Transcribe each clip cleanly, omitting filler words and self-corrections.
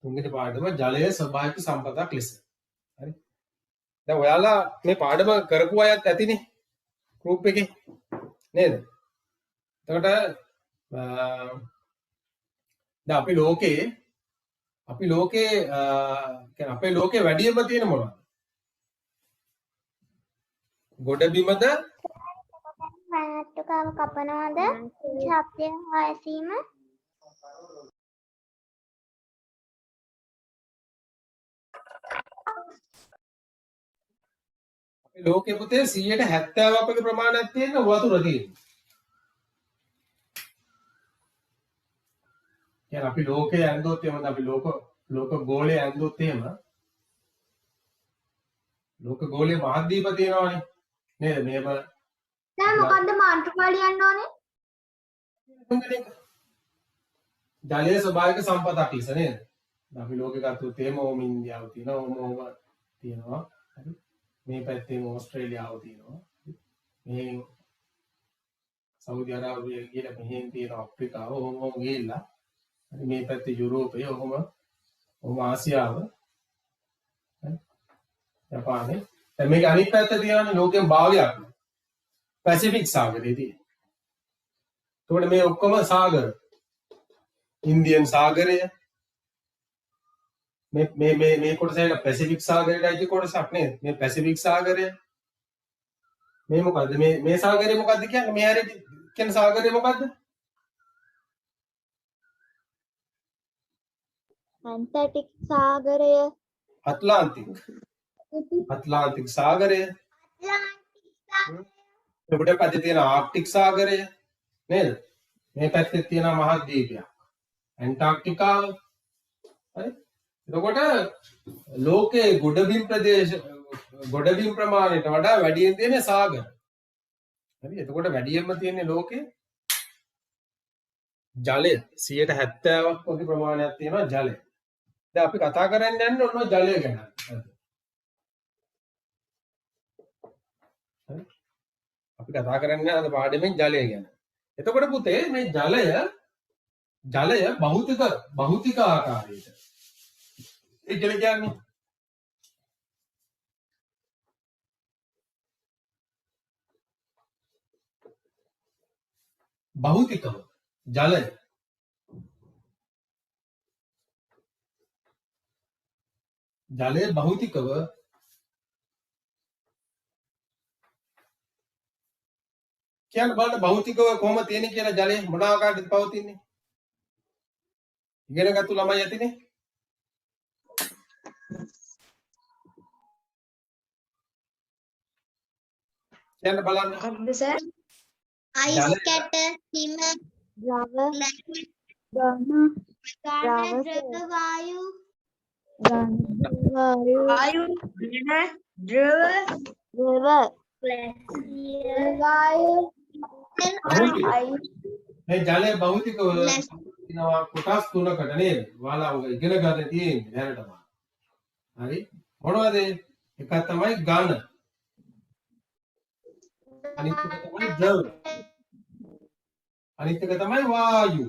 තුන්වෙනි පාඩම ජලය ස්වභාවික සම්පතක් ලෙස. හරි. දැන් ඔයාලා මේ පාඩම කරපු අයත් ඇතිනේ ගෲප් එකේ නේද? එතකොට දැන් අපි ලෝකේ කියන්නේ අපේ ලෝකේ වැඩිම තියෙන මොනවද? ගොඩ බිමද? මාතෘකාව කපනවද? ශබ්දය ඇසීම? අපේ ලෝකේ පුතේ 70% අපගේ ප්‍රමාණයක් තියෙන වතුර තියෙනවා. يعني අපි ලෝකේ ඇඳුත් එහෙම අපි ලෝක ගෝලයේ ඇඳුත් එහෙම ලෝක ගෝලයේ මහද්වීප තියෙනවානේ නේද? මේව දැන් මොකද්ද මාතෘකාව ලියන්න ඕනේ? ජලයේ ස්වභාවික සම්පතක් ලෙස නේද? අපි ලෝකේ ගත්තොත් එහෙම ඕම ඉන්දියාව තියෙනවා, ඕම තියෙනවා. හරි. මේ පැත්තේ ඕස්ට්‍රේලියාව තියෙනවා. මේ සෞදි අරාබිය කියලා මෙහෙන් තියෙන අප්‍රිකාව ඕම ගිහිල්ලා මේ පැත්තේ යුරෝපය ඔහොම ආසියාව ජපානය දැන් මේක අනිත් පැත්ත තියෙනවානේ ලෝකෙන් භාගයක් පැසිෆික් සාගරේ තියෙන. එතකොට මේ ඔක්කොම සාගර ඉන්දියන් සාගරය මේ කොටසට පැසිෆික් සාගරයට අයිති කොටසක් නේද? මේ පැසිෆික් සාගරය මේ මොකද්ද? මේ සාගරය මොකද්ද කියන්නේ? මේ හැරේ කියන සාගරය මොකද්ද? ඇන්ටාර්ක්ටික් සාගරය, අට්ලාන්ටික් සාගරය, එපිට පැත්තේ තියෙන ආර්ක්ටික් සාගරය නේද? මේ පැත්තේ තියෙන මහද්වීපයක් ඇන්ටාර්ක්ටිකාව. හරි. එතකොට ලෝකයේ ගොඩබිම් ප්‍රමාණයට වඩා වැඩියෙන් තියෙන සාගර. හරි. එතකොට වැඩියෙන්ම තියෙන ලෝකේ ජලය 70%ක් වගේ ප්‍රමාණයක් තියෙනවා ජලය. දැන් අපි කතා කරන්න යන්නේ ඔන්න ජලය ගැන. අපි කතා කරන්නේ අද පාඩමෙන් ජලය ගැන. එතකොට පුතේ මේ ජලය භෞතික ආකාරයට. ඒ කියන්නේ භෞතිකව ජලය භෞතිකව කියන්න බලන්න භෞතිකව කොහොමද තියෙන්නේ කියලා ජලය මොන ආකාරයකද පවතින්නේ? ඉගෙන ගත්තු ළමයි ඇතිනේ. කියන්න බලන්න. මොකද්ද සර්? අයිස් කැට, හිම, ද්‍රව, වායු, මේ ජලය භෞතිකව තියෙනවා කොටස් තුනකට නේද? ඔයාලා ඔය ඉගෙන ගන්න තියෙන්නේ දැනටම. හරි. මොනවද? එකක් තමයි ඝන. අනිත් එක තමයි ද්‍රව. අනිත් එක තමයි වායු.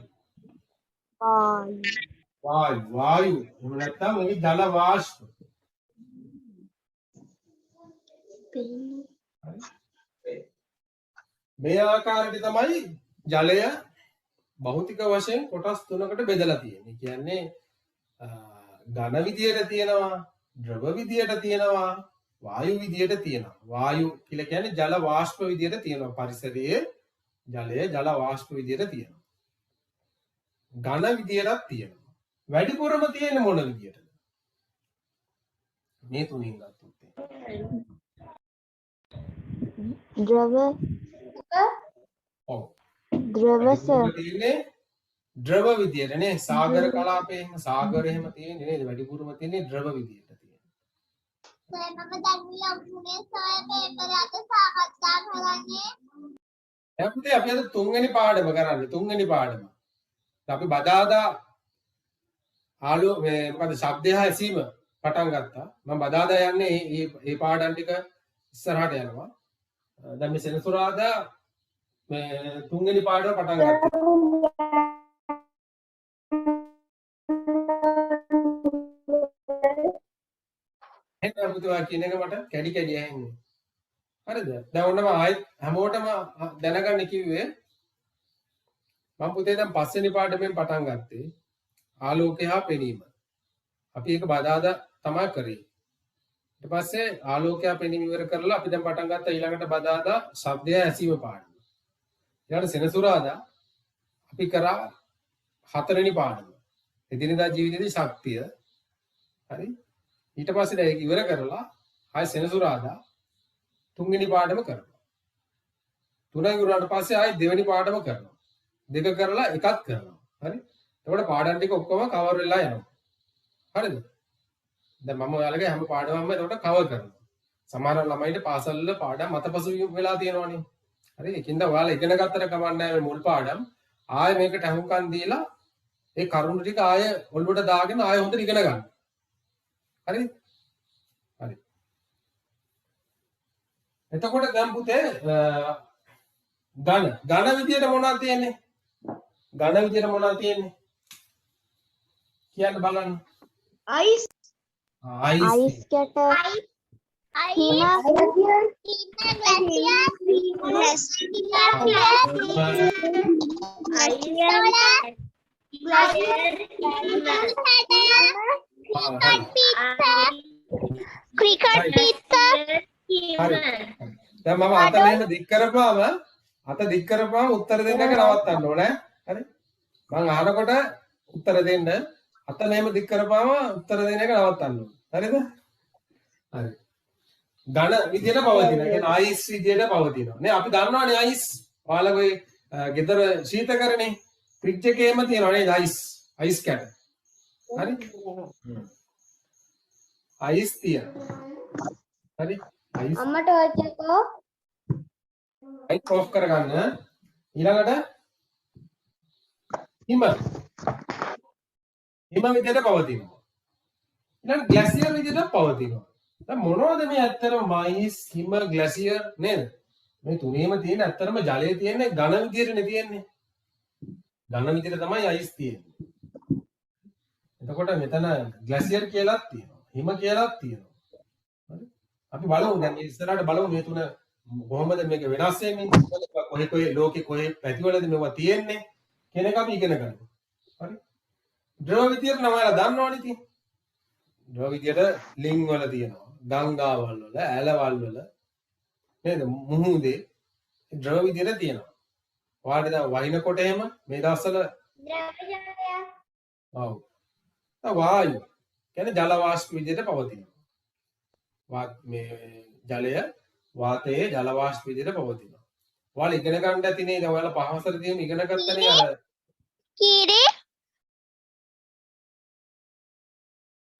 වායු. එහෙම නැත්නම් මේ ජල වාෂ්ප. මේ ආකාරයට තමයි ජලය භෞතික වශයෙන් කොටස් තුනකට බෙදලා තියෙන්නේ. කියන්නේ ඝන විදියට තියෙනවා, ද්‍රව විදියට තියෙනවා, වායු විදියට තියෙනවා. වායු කියලා කියන්නේ ජල වාෂ්ප විදියට තියෙනවා. පරිසරයේ ජලය ජල වාෂ්ප විදියට තියෙනවා. ඝන විදියටත් තියෙනවා. වැඩිපුරම තියෙන්නේ මොන විදියටද? මේ තුنين ගත්තොත් ද්‍රව ඔව් ද්‍රවස තියෙන්නේ ද්‍රව විදියට නේ. සාගර කලාපේ එහෙම සාගර එහෙම තියෙන්නේ නේද? වැඩිපුරම තියෙන්නේ ද්‍රව විදියට තියෙනවා. සර් මම දැන් ලොකුනේ සර් පේපර් එක සාකච්ඡා කරන්නේ. එහුතේ අපි අද තුන්වෙනි පාඩම කරන්නේ. තුන්වෙනි පාඩම. අපි බදාදා ආලෝ මේ මොකද ශබ්දය ඇසීම පටන් ගත්තා. මම බදාදා යන්නේ මේ පාඩම් ටික ඉස්සරහට යනවා. දැන් මේ සෙනසුරාදා මේ තුන්වෙනි පාඩම පටන් ගත්තා. පුතේ ඔයා කියන එක මට කැඩි කැඩි ඇහෙන්නේ. හරිද? දැන් ඔන්න මම ආයෙත් හැමෝටම දැනගන්න කිව්වේ මම පුතේ දැන් පස්වෙනි පාඩමෙන් පටන් ගත්තේ ආලෝකය හා පෙනීම. අපි ඒක බදාදා තමයි කරේ. ඊට පස්සේ ආලෝකය පෙනීම ඉවර කරලා අපි දැන් පටන් ගත්තා ඊළඟට බදාදා ශබ්දය ඇසීම පාඩම. ඊළඟට සෙනසුරාදා අපි කරා හතරවෙනි පාඩම. එදිනෙදා ජීවිතයේ ශක්තිය. හරි? ඊට පස්සේ දැන් ඒක ඉවර කරලා ආයෙ සෙනසුරාදා තුන්වෙනි පාඩම කරනවා. තුන ඉවරනට පස්සේ ආයෙ දෙවෙනි පාඩම කරනවා. දෙක කරලා එකක් කරනවා. හරි? එතකොට පාඩම් ටික ඔක්කොම කවර් වෙලා යනවා. හරිද? දැන් මම ඔයාලගේ හැම පාඩමක්ම එතකොට කවර් කරනවා. සමහර ළමයින්ට පාසල් වල පාඩම් මතපසු වෙලා තියෙනවනේ. හරි? ඒකින්ද ඔයාලා ඉගෙන ගත්තට කමක් නැහැ මේ මුල් පාඩම්. ආයෙ මේකට අහුම්කම් දීලා ඒ කරුණු ටික ආයෙ ඔළුවට දාගෙන ආයෙ හොඳට ඉගෙන ගන්න. හරි? හරි. එතකොට දැන් පුතේ ඝන විදියට මොනවද තියෙන්නේ? ඝන විදියට මොනවද තියෙන්නේ? කියන්න බලන්න. ice ice cat cricket pizza හරි. දැන් මම අත මෙහෙම දික් කරපුවාම උත්තර දෙන්න එක නවත්තන්න ඕනේ. හරි? මම අහනකොට උත්තර දෙන්න අත මෙහෙම දික් කරපුවාම උත්තර දෙන්න එක නවත්තන්න ඕනේ. හරිද? හරි. ඝන විදියට පවතින. ඒ කියන්නේ අයිස් විදියට පවතිනවා. නේ අපි දන්නවනේ අයිස්. ඔයාලගේ ගෙදර ශීතකරණේ ෆ්‍රිජ් එකේම තියෙනවා නේද අයිස්. අයිස් කැට. හරි? අයිස් තියෙනවා. හරි? අයිස් අම්මට ඔච්චකෝ අයිස් ඔෆ් කරගන්න. ඊළඟට හිම විදියට පවතිනවා. ඊළඟ ග්ලැසියර් විදියට පවතිනවා. දැන් මොනවද මේ ඇත්තටම අයිස් හිම ග්ලැසියර් නේද? මේ තුනේම තියෙන ඇත්තටම ජලය තියෙන්නේ ඝන විදියටනේ තියෙන්නේ. ඝන විදියට තමයි අයිස් තියෙන්නේ. එතකොට මෙතන ග්ලැසියර් කියලාත් තියෙනවා. හිම කියලාත් තියෙනවා. හරි? අපි බලමු දැන් මේ ඉස්සරහට බලමු මේ තුන කොහොමද මේක වෙනස් වෙන්නේ? කොහේ ලෝකේ කොහේ පැතිවලද මේවා තියෙන්නේ? කියන එක අපි ඉගෙන ගන්නවා. හරි? ද්‍රව විදියට නම් ඔයාලා දන්නවනේ ඉතින්. ද්‍රව විදියට ලිං වල තියෙනවා. ගංගාවල් වල, ඇලවල් වල නේද? මුහුදේ ද්‍රව විදියට තියෙනවා. ඔයාලට දැන් වහිනකොට එහෙම මේ දවස්වල ඔව්. වායු කියන්නේ ජල වාෂ්ප විදියට පවතිනවා. මේ ජලය වාතයේ ජල වාෂ්ප විදියට පවතිනවා. ඔයාලා ඉගෙන ගන්න ඇති නේද? ඔයාලා පහවසරදීම ඉගෙන ගත්තනේ අර kiri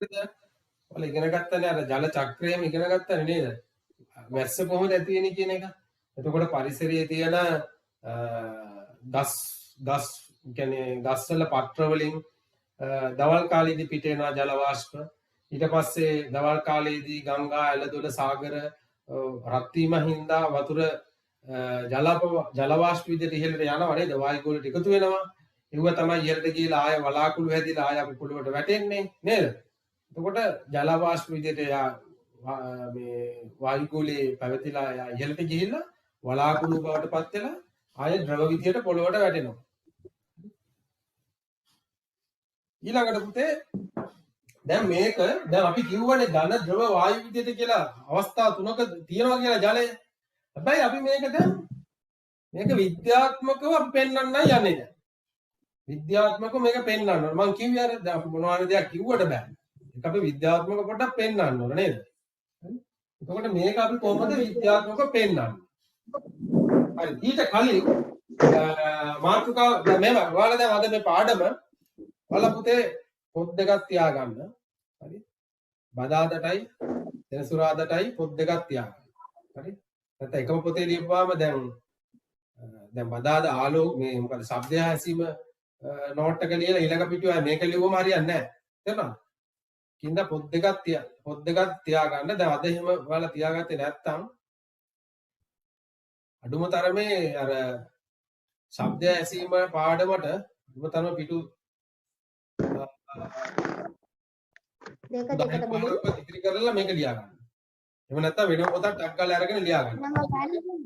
ඔයාලා ඉගෙන ගත්තනේ අර ජල චක්‍රයම ඉගෙන ගත්තනේ නේද? වැස්ස කොහොමද ඇති වෙන්නේ කියන එක. එතකොට පරිසරයේ තියෙන ගස් කියන්නේ ගස්වල පත්‍ර වලින් දවල් කාලේදී පිට වෙනවා ජල වාෂ්ප. ඊට පස්සේ දවල් කාලේදී ගංගා ඇලදොල සාගර රත් වීම හින්දා වතුර ජල වාෂ්ප විදිහට ඉහළට යනවා නේද? වායු ගෝලයට එකතු වෙනවා. ඒව තමයි ඉහළට ගිහලා ආය වලාකුළු හැදිලා ආය අපි පොළොවට වැටෙන්නේ නේද? එතකොට ජල වාෂ්ප විදිහට මේ වායු ගෝලයේ පැවතිලා ඉහළට ගිහිල්ලා වලාකුළු බවට පත් වෙලා ආය ද්‍රව විදිහට පොළොවට වැටෙනවා. ඊළඟට පුතේ දැන් මේක දැන් අපි කිව්වනේ ඝන ද්‍රව වායු විදිහට කියලා අවස්ථා තුනක තියෙනවා කියලා ජලය. හැබැයි අපි මේක දැන් මේක විද්‍යාත්මකව අපි පෙන්වන්නයි යන්නේ දැන්. විද්‍යාත්මකව මේක පෙන්වන්න ඕන. මම කිව්වේ අර දැන් අපි මොනවාරි දෙයක් කිව්වට බෑ. ඒක අපි විද්‍යාත්මක පොඩ්ඩක් පෙන්වන්න ඕන නේද? එතකොට මේක අපි කොහොමද විද්‍යාත්මකව පෙන්වන්නේ? හරි ඊට කලින් මාතෘකාව දැන් මේව ඔයාලා දැන් අද මේ පාඩම ඔයාලා පුතේ පොත් දෙකක් තියාගන්න. හරි? බදාදටයි සෙනසුරාදාටයි පොත් දෙකක් තියාගන්න. හරි? නැත්නම් එකම පොතේ ලියපුවාම දැන් බදාද ආලෝක මේ මොකද ශබ්දය ඇසීම නෝට් එක ලියලා ඊළඟ පිටුවේ මේක ලියුවම හරියන්නේ නැහැ. තේරුණාද? කින්ද පොත් දෙකක් තියාගන්න. දැන් අද එහෙම ඔයාලා තියාගත්තේ නැත්නම් අඩුම තරමේ අර ශබ්දය ඇසීම පාඩමට අඩුම තරම පිටු දෙක දෙකට බෙදුවා ඉතිරි කරලා මේක ලියා ගන්න. එහෙම නැත්නම් වෙන පොතක් ටක් ගාලා අරගෙන ලියා ගන්න. නම ගන්න.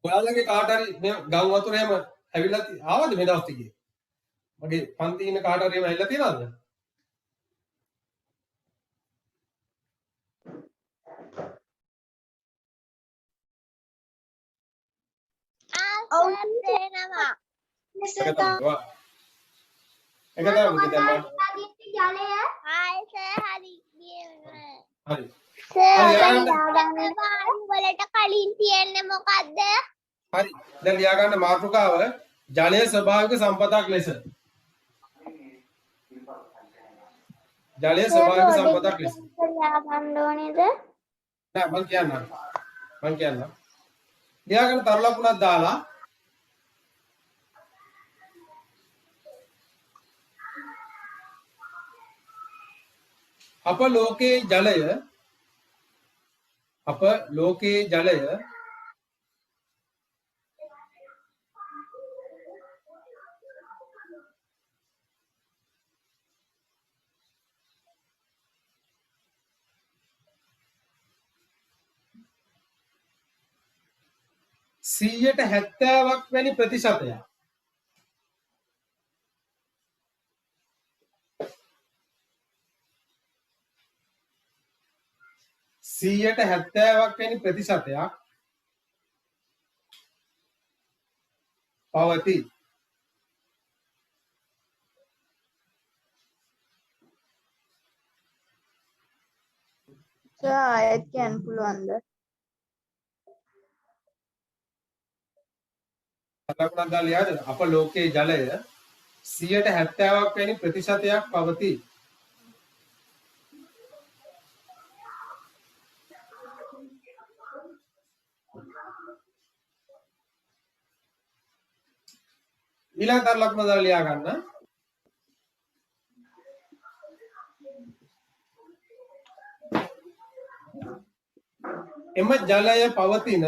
ඔයාලගේ කාට හරි මේ ගම් වතුර එහෙම ඇවිල්ලා ආවද මේ දවස් ටිකේ? මගේ පන්ති ඉන්න කාට හරි එහෙම ඇවිල්ලා තියනවද? ආසත් වෙනවා. ඒක තමයි. ඒක තමයි දැන් ජලය ආයස හරි කියනවා. හරි. වලට කලින් තියෙන්නේ මොකද්ද? හරි. දැන් ලියා ගන්න මාතෘකාව ජලය ස්වභාවික සම්පතක් ලෙස. ජලය ස්වභාවික සම්පතක් ලෙස. ලියා ගන්න ඕනේද? නෑ මං කියන්නම්. ලියා ගන්න තරු ලකුණක් දාලා අප ලෝකේ ජලය සියයට 70ක් වැනි ප්‍රතිශතයක්. සියයට 70ක් වැනි ප්‍රතිශතයක් පවතී. ආයෙත් කියන්න පුළුවන්ද? ලකුණක් දාලා ලියාද? අප ලෝකයේ ජලය 70ක් වැනි ප්‍රතිශතයක් පවතී. ඊළඟ තර ලකුණ දාලා ලියා ගන්න. එම ජලය පවතින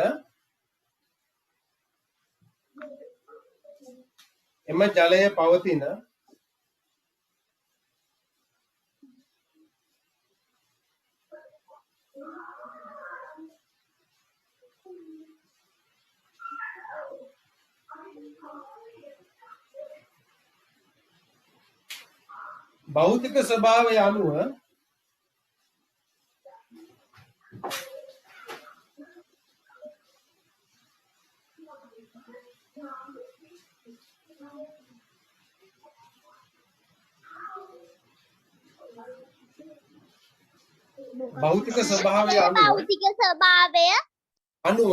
භෞතික ස්වභාවය අනුව භෞතික ස්වභාවය අනුව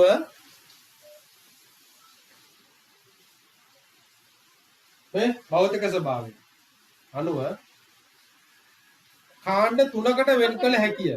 මේ භෞතික ස්වභාවය අනුව කාණ්ඩ තුනකට වෙන් කළ හැකිය.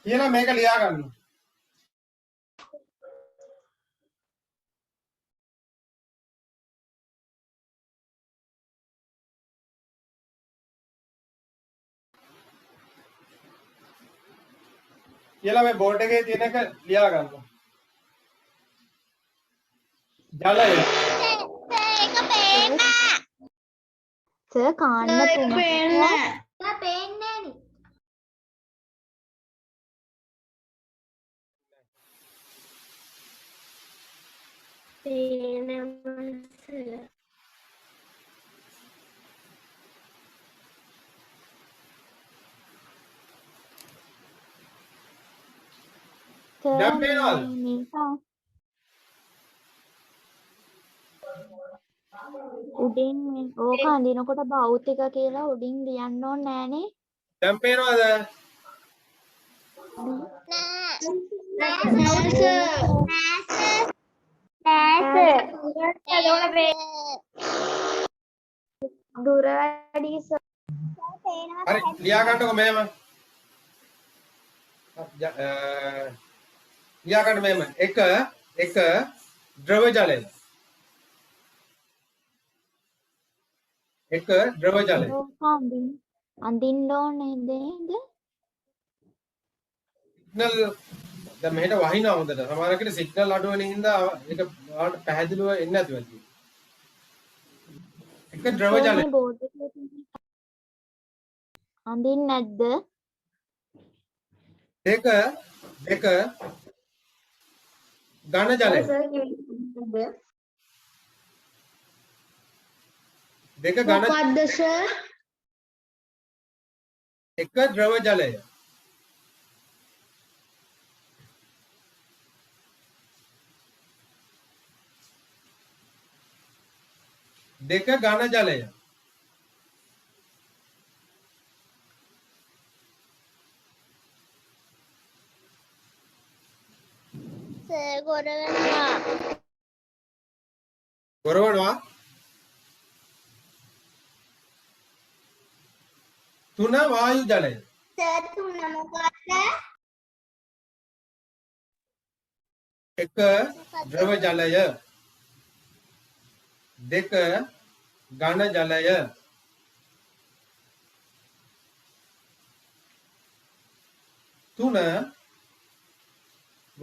කියලා මේක ලියා ගන්න. කියලා මේ බෝඩ් එකේ තියෙන එක ලියා ගන්න. ජලය ඒක පේන්නේ. සර් කාණ්ඩ තුනක් පේන්නේ නේ. දැන් පේනවද? උඩින් ඕක අඳිනකොට භෞතික කියලා උඩින් ලියන්න ඕනේ නෑනේ. දැන් පේනවද? දුර වැඩි සර්. හරි ලියා ගන්නකො මෙහෙම. ලියා ගන්න මෙහෙම. එක ද්‍රව ජලය. එක ද්‍රව ජලය. ඕක අඳින්න ඕනේ නේද? සිග්නල් දැන් මෙහෙට වහිනවා හොඳට. සමහර කෙනෙක් සිග්නල් අඩු වෙන හින්දා ඒක ඔයාලට පැහැදිලිව එන්නේ නැතුව ඇති. එක ද්‍රව ජලය. මේ බෝඩ් එකේ තියෙන අඳින්න නැද්ද? දෙක ඝන ජලය. දෙක ඝන මොකද්ද සර්? එක ද්‍රව ජලය. දෙක ඝන ජලය. ගොඩ වෙනවා. ගොරවනවා. තුන වායු ජලය. සර් තුන මොකක්ද? එක ද්‍රව ජලය. දෙක ඝන ජලය. තුන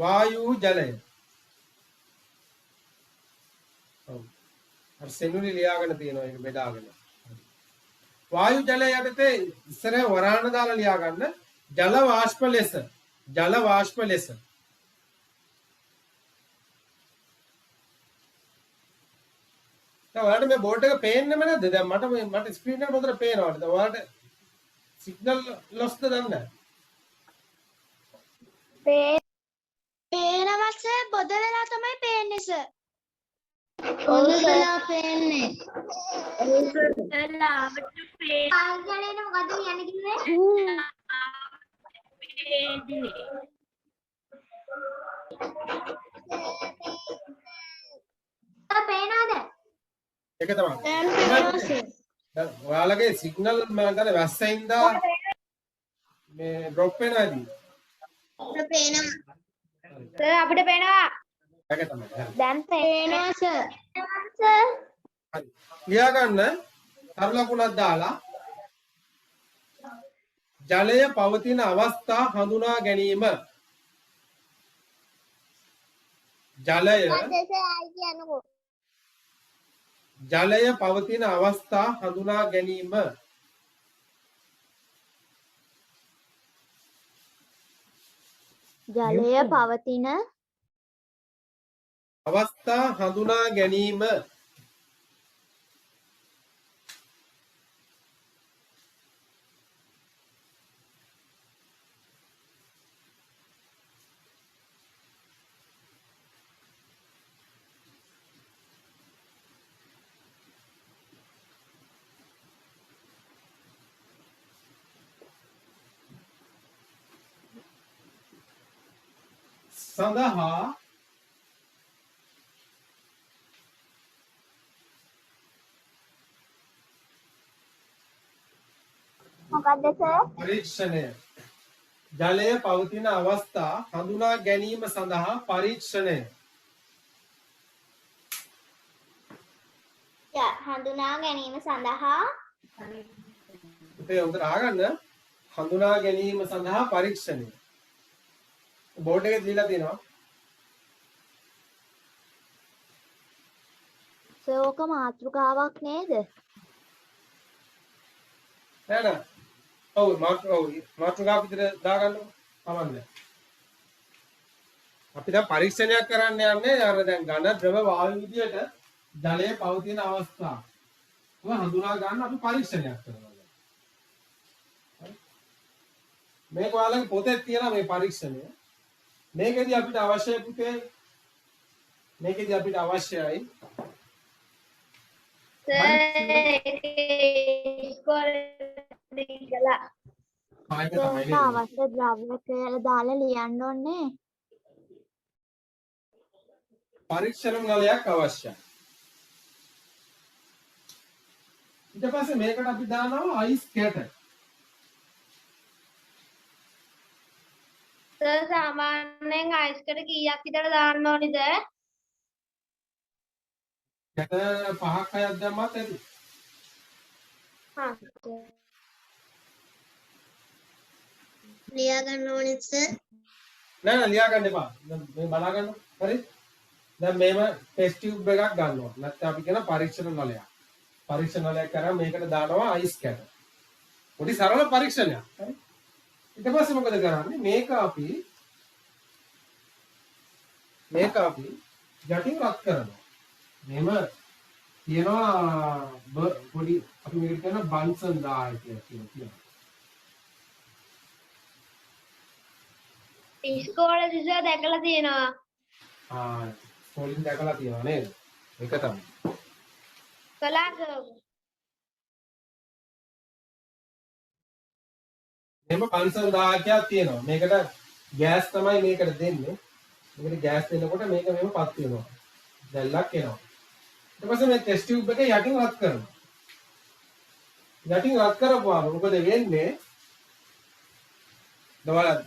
වායු ජලය. ඔව්. අර සෙනුලි ලියාගෙන තියෙනවා ඒක බෙදාගෙන. වායු ජලය යටතේ ඉස්සර වරාණ දාලා ලියා ගන්න ජල වාෂ්ප ලෙස. ජල වාෂ්ප ලෙස. දැන් ඔයාලට මේ බෝඩ් එක පේන්නෙම නැද්ද? දැන් මට ස්ක්‍රීන් එක හොඳට පේනවා. දැන් ඔයාලට සිග්නල් ලොස්ද දන්නේ පේනවා සර් බොද වෙලා තමයි පේන්නේ සර්. බොද වෙලා පේන්නේ. ආගලේන මොකද කියන්නේ කිව්වේ? පේනවද? ඒක තමයි. දැන් පේනවා සර්. දැන් ඔයාලගේ සිග්නල් මම හිතන්නේ වැස්සෙන්දා මේ ඩ්‍රොප් වෙනවා ඇති. පේනවා. සර් අපිට පේනවා. ඒක තමයි. හරි. දැන් පේනවා සර්. සර් හරි. ලියා ගන්න තරු ලකුණක් දාලා ජලය පවතින අවස්ථා හඳුනා ගැනීම. ජලය කියනකෝ. ජලය පවතින අවස්ථා හඳුනා ගැනීම. ජලය පවතින අවස්ථා හඳුනා ගැනීම. සඳහා මොකද්ද සර්? පරීක්ෂණය. ජලය පවතින අවස්ථා හඳුනා ගැනීම සඳහා පරීක්ෂණය. හඳුනා ගැනීම සඳහා පුතේ උතර ආගන්න හඳුනා ගැනීම සඳහා පරීක්ෂණය. බෝඩ් එකේ දීලා තියෙනවා. සෝක මාතෘකාවක් නේද? නෑ නෑ. ඔව් මාතෘකාව විතර දාගන්නකො. තමන්නේ. අපි දැන් පරීක්ෂණයක් කරන්න යන්නේ අර දැන් ඝන ද්‍රව වායු විදියට ජලය පවතින අවස්ථා. ඔය හඳුනා ගන්න අපි පරීක්ෂණයක් කරනවා. මේක ඔයාලගේ පොතේ තියෙන මේ පරීක්ෂණය. මේකෙදි අපිට අවශ්‍යයි පුතේ මේකෙදි අපිට අවශ්‍යයි ආයෙත් තමයි ඒක නේද? අවශ්‍ය ද්‍රව්‍ය කියලා දාලා ලියන්න ඕනේ. පරීක්ෂණ නලයක් අවශ්‍යයි. ඊට පස්සේ මේකට අපි දානවා අයිස් කැට. සාමාන්‍යයෙන් අයිස්කට කීයක් විතර දාන්න ඕනිද? කැට 5ක් 6ක් දැම්මත් ඇති. ලියා ගන්න ඕනෙත් සර්. නෑ නෑ ලියා ගන්න එපා. දැන් මේ බලා ගන්න. හරි? දැන් මේව ටෙස්ට් ටියුබ් එකක් ගන්නවා. නැත්නම් අපි කියන පරීක්ෂණ නලයක්. පරීක්ෂණ නලයක් කරා මේකට දානවා අයිස් කැට. පොඩි සරල පරීක්ෂණයක්. හරි? ඊට පස්සේ මොකද කරන්නේ? මේක අපි යටින් රත් කරනවා. මෙහෙම තියෙනවා පොඩි අපි මේකට කියන බන්සන් 10 කියලා කියනවා. ඉස්කෝලේ දිසා දැකලා තියෙනවා. ස්කෝලින් දැකලා තියෙනවා නේද? ඒක තමයි. කලාක එහෙම බන්සන් 10ක් තියෙනවා. මේකට ගෑස් තමයි මේකට දෙන්නේ. මේකට ගෑස් දෙනකොට මේක මෙහෙම පත් වෙනවා. දැල්ලක් එනවා. ඊට පස්සේ මේ ටෙස්ට් ටියුබ් එක යටින් රත් කරනවා. යටින් රත් කරපුවාම මොකද වෙන්නේ? දවල්ද?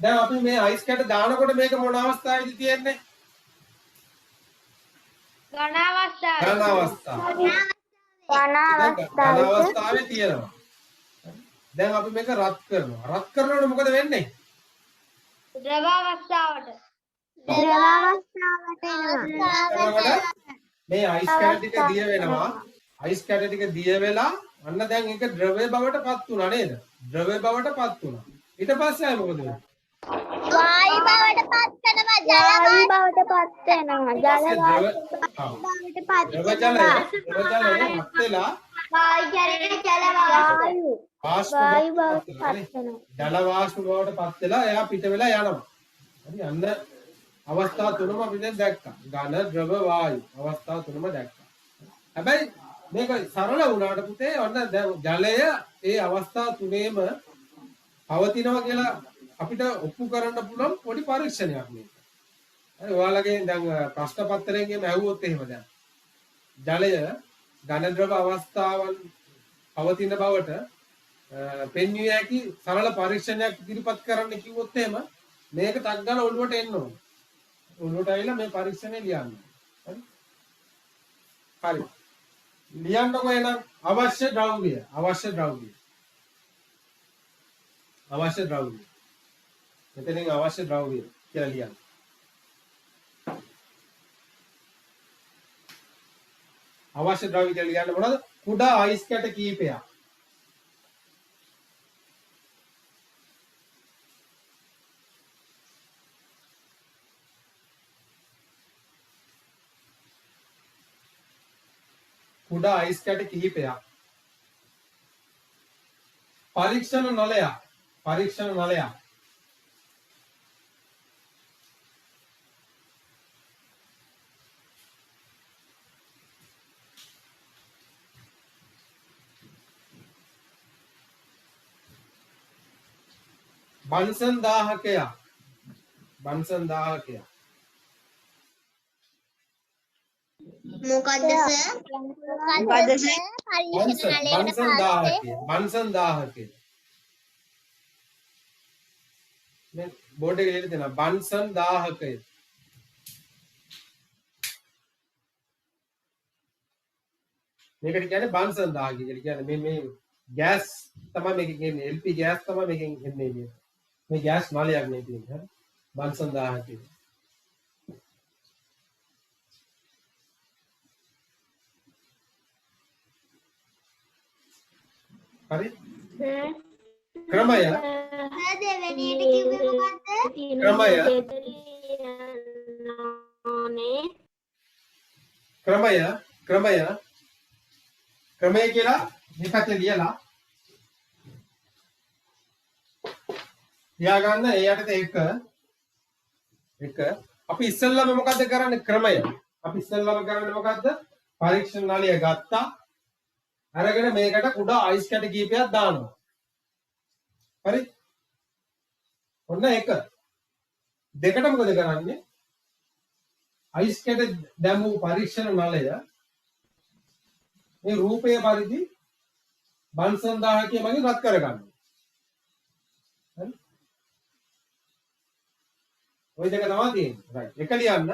දැන් අපි මේ අයිස් කැට දානකොට මේක මොන අවස්ථාවේදී තියෙන්නේ? ඝන අවස්ථාව. ඝන අවස්ථාවේ. ඝන ඝන අවස්ථාවේ තියෙනවා. දැන් අපි මේක රත් කරනවා. රත් කරනකොට මොකද වෙන්නේ? ද්‍රව අවස්ථාවට. ද්‍රව අවස්ථාවට එනවා. කරනකොට මේ අයිස් කැට ටික දිය වෙනවා. අයිස් කැට ටික දිය වෙලා අන්න දැන් ඒක ද්‍රවය බවට පත් වුණා නේද? ද්‍රවය බවට පත් වුණා. ඊට පස්සේ ආයෙ මොකද වෙන්නේ? වායු බවට පත් වෙනවා ජල ජල බවට පත් වෙනවා. ජල ද්‍රව බවට පත් ද්‍රව ජලය රත් වෙලා වායු ජලයේ ජල වායු වාෂ්ප වායු බවට බවට පත් වෙනවා. පත් වෙනවා. ජල වාෂ්ප බවට පත් වෙලා එයා පිට වෙලා යනවා. හරි අන්න අවස්ථා තුනම අපි දැන් දැක්කා. ඝන ද්‍රව වායු අවස්ථා තුනම දැක්කා. හැබැයි මේක සරල වුණාට පුතේ ඔන්න දැන් ජලය ඒ අවස්ථා තුනේම පවතිනවා කියලා අපිට ඔප්පු කරන්න පුළුවන් පොඩි පරීක්ෂණයක් මේක. හරි ඔයාලගේ දැන් ප්‍රශ්න පත්‍රයෙන් ඇහුවොත් එහෙම දැන් ජලය ඝන ද්‍රව අවස්ථාවන් පවතින බවට පෙන්විය හැකි සරල පරීක්ෂණයක් ඉදිරිපත් කරන්න කිව්වොත් එහෙම මේක ටක් ගාලා ඔළුවට එන්න ඕනේ. ඔළුවට ඇවිල්ලා මේ පරීක්ෂණය ලියන්න. හරි? හරි. ලියන්නකො එහෙනම් අවශ්‍ය ද්‍රව්‍ය. මෙතනින් අවශ්‍ය ද්‍රව්‍ය කියලා ලියන්න. අවශ්‍ය ද්‍රව්‍ය කියලා ලියන්න මොනවද? කුඩා අයිස් කැට කීපයක්. කුඩා අයිස් කැට කිහිපයක්. පරීක්ෂණ නලයක්. බන්සන් 1000ක්. මොකද්ද සර්? මොකද්ද සර්? පරීක්ෂණ නලයට පස්සේ බන්සන් 1000ක්. මේ බෝඩ් එකේ ලියලා තියෙනවා බන්සන් 1000ක. මේකට කියන්නේ බන්සන් 1000 කියලා. කියන්නේ මේ ගෑස් තමයි මේකෙන් එන්නේ. LP ගෑස් තමයි මේකෙන් එන්නේ. මේ ගෑස් නලයක් නේ තියෙන්නේ. හරි. බන්සන් 1000 කියන්නේ. හරි. ක්‍රමය සර් දෙවෙනියට කිව්වේ මොකද්ද? ක්‍රමය කියලා මේ පැත්තේ ලියලා ගන්න ඒ යටතේ එක අපි ඉස්සෙල්ලාම මොකද්ද කරන්නේ? ක්‍රමය. අපි ඉස්සෙල්ලාම කරන්නේ මොකද්ද? පරීක්ෂණ නලිය ගත්තා. අරගෙන මේකට කුඩා අයිස් කැට කීපයක් දානවා. හරි? ඔන්න එක. දෙකට මොකද කරන්නේ? අයිස් කැට දැමූ පරීක්ෂණ නලය මේ රූපයේ පරිදි බන්සන් 1000 මගින් රත් කරගන්නවා. හරි? ওই දෙක තමයි තියෙන්නේ. රයිට්. එක ලියන්න.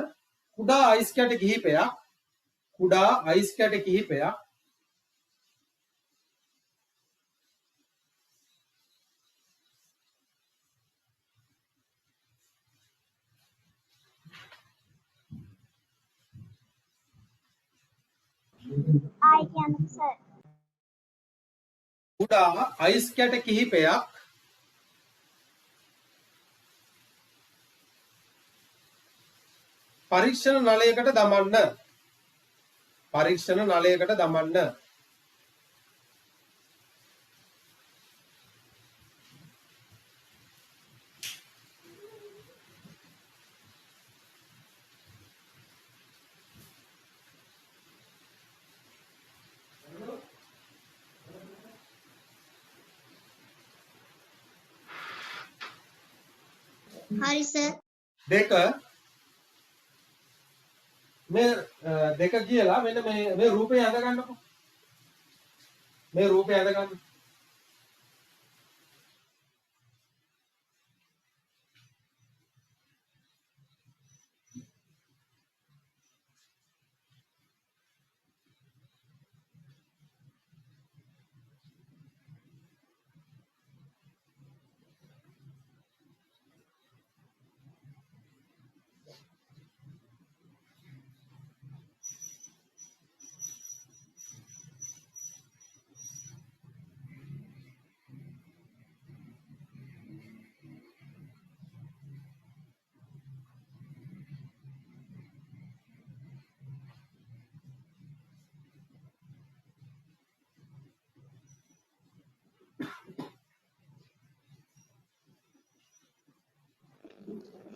කුඩා අයිස් කැට කිහිපයක් ආයි කියන්න සර්. කුඩා අයිස් කැට කිහිපයක් පරීක්ෂණ නලයකට දමන්න. හරි සර්. දෙක මේ දෙක කියලා මෙන්න මේ රූපේ අඳ ගන්නකො. මේ රූපේ අඳ ගන්න.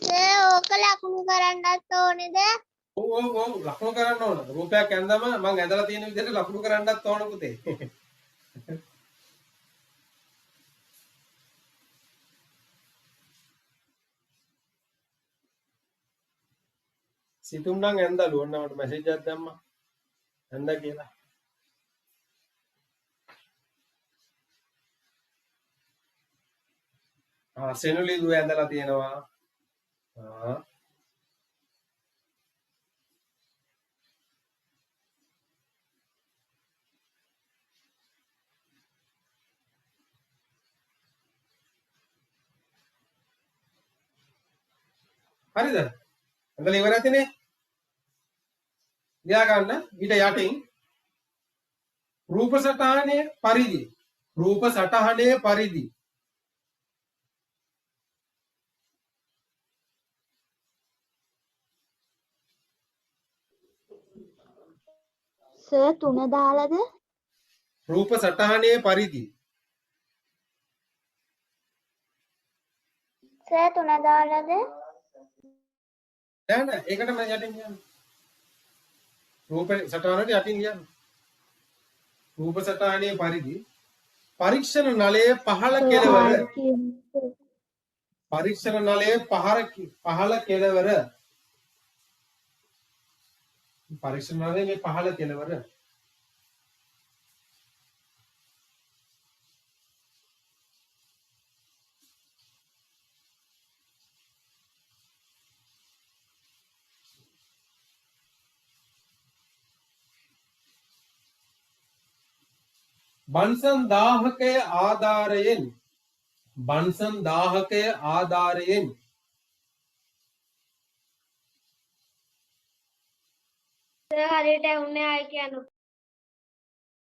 සර් ඕක ලකුණු කරන්නත් ඕනේද? ඔව් ලකුණු කරන්න ඕන. රූපයක් ඇඳම මම ඇඳලා තියෙන විදිහට ලකුණු කරන්නත් ඕන පුතේ. සිතුම් නම් ඇඳලු ඔන්න මට මැසේජ් එකක් දැම්මා. ඇඳ කියලා. සෙනුලි දුව ඇඳලා තියෙනවා. හරිද? ඇඳලා ඉවර නැතිනේ. ලියා ගන්න. ඊට යටින් රූප සටහනේ පරිදි සර් 3 දාලාද? රූප සටහනේ පරිදි සර් 3 දාලාද? නෑ ඒකටම යටින් කියන්න. රූප සටහනට යටින් කියන්න. රූප සටහනේ පරිදි පරීක්ෂණ නලයේ පහළ කෙළවර පරීක්ෂණ නලයේ මේ පහළ කෙළවර බන්සන් 1000 ආධාරයෙන් සර් හරියට ඇහුන්නේ ආයි කියන්න.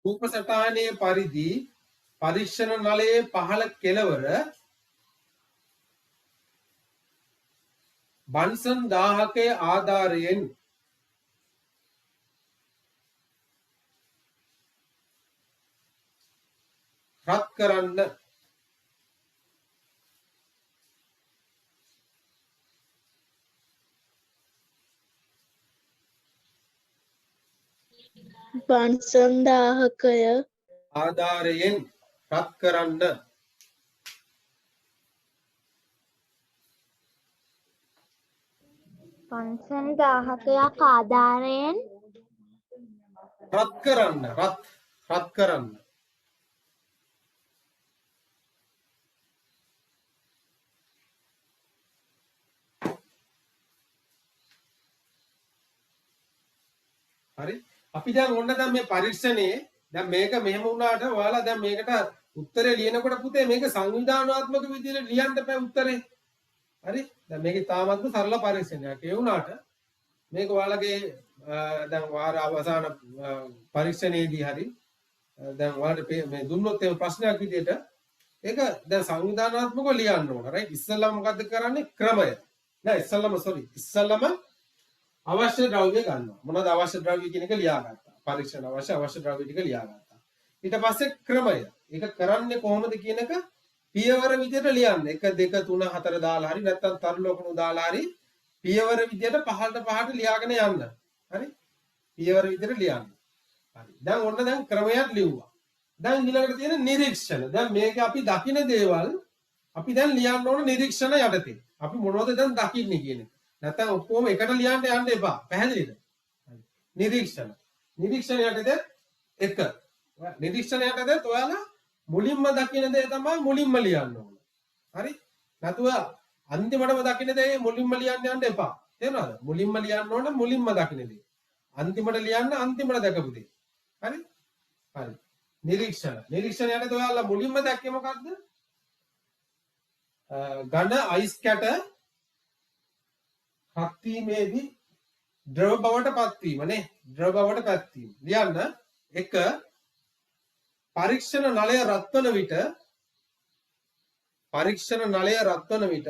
රූප සටහනේ පරිදි පරීක්ෂණ නලයේ පහළ කෙළවර බන්සන් 1000 ආධාරයෙන් රත් කරන්න. පන්සන් දාහකය ආධාරයෙන් රත් කරන්න. පන්සල් 1000ක් ආධාරයෙන් රත් කරන්න. රත් කරන්න. හරි. අපි දැන් ඔන්න දැන් මේ පරීක්ෂණයේ දැන් මේක මෙහෙම වුණාට ඔයාලා දැන් මේකට උත්තරේ ලියනකොට පුතේ මේක සංවිධානාත්මක විදිහට ලියන්න බෑ උත්තරේ. හරි. දැන් මේක තාමත්ම සරල පරීක්ෂණයක්. ඒ වුණාට මේක ඔයාලගේ දැන් වාර අවසාන පරීක්ෂණයේදී හරි දැන් ඔයාලට මේ දුන්නොත් ඒ ප්‍රශ්නයක් විදිහට ඒක දැන් සංවිධානාත්මකව ලියන්න ඕන. රයිට්. ඉස්සෙල්ලා මොකද්ද කරන්නේ? ක්‍රමය. නෑ ඉස්සෙල්ලාම අවශ්‍ය ද්‍රව්‍ය ගන්නවා. මොනවද අවශ්‍ය ද්‍රව්‍ය කියන එක ලියාගත්තා. පරීක්ෂණ අවශ්‍ය ද්‍රව්‍ය ටික ලියාගත්තා. ඊට පස්සේ ක්‍රමය. ඒක කරන්නේ කොහොමද කියන එක පියවර විදියට ලියන්න. 1 2 3 4 දාලා හරි නැත්නම් තරු ලකුණු දාලා හරි පියවර විදියට පහළට ලියාගෙන යන්න. හරි? පියවර විදියට ලියන්න. හරි. දැන් ඔන්න දැන් ක්‍රමයක් ලිව්වා. දැන් ඊළඟට තියෙන නිරීක්ෂණ. දැන් මේක අපි දකින දේවල් අපි දැන් ලියන්න ඕන නිරීක්ෂණ යටතේ. අපි මොනවද දැන් දකින්නේ කියන එක. නැත්නම් ඔක්කොම එකට ලියන්න යන්න එපා. පැහැදිලිද? නිරීක්ෂණ. නිරීක්ෂණ යටතේ 1. නිරීක්ෂණ යටතේ ඔයාලා මුලින්ම දකින දේ තමයි මුලින්ම ලියන්න ඕන. හරි? නැතුව අන්තිමටම දකින දේ මුලින්ම ලියන්න යන්න එපා. තේරුණාද? මුලින්ම ලියන්න ඕන මුලින්ම දකින දේ. අන්තිමට ලියන්න අන්තිමට දැකපු දේ. හරි? හරි. නිරීක්ෂණ. නිරීක්ෂණ යටතේ ඔයාලා මුලින්ම දැක්කේ මොකද්ද? ඝන අයිස් කැට හත්ීමේදී ද්‍රව බවට පත්වීම නේ. ද්‍රව බවට පත්වීම. ලියන්න 1 පරීක්ෂණ නලය රත් වන විට පරීක්ෂණ නලය රත් වන විට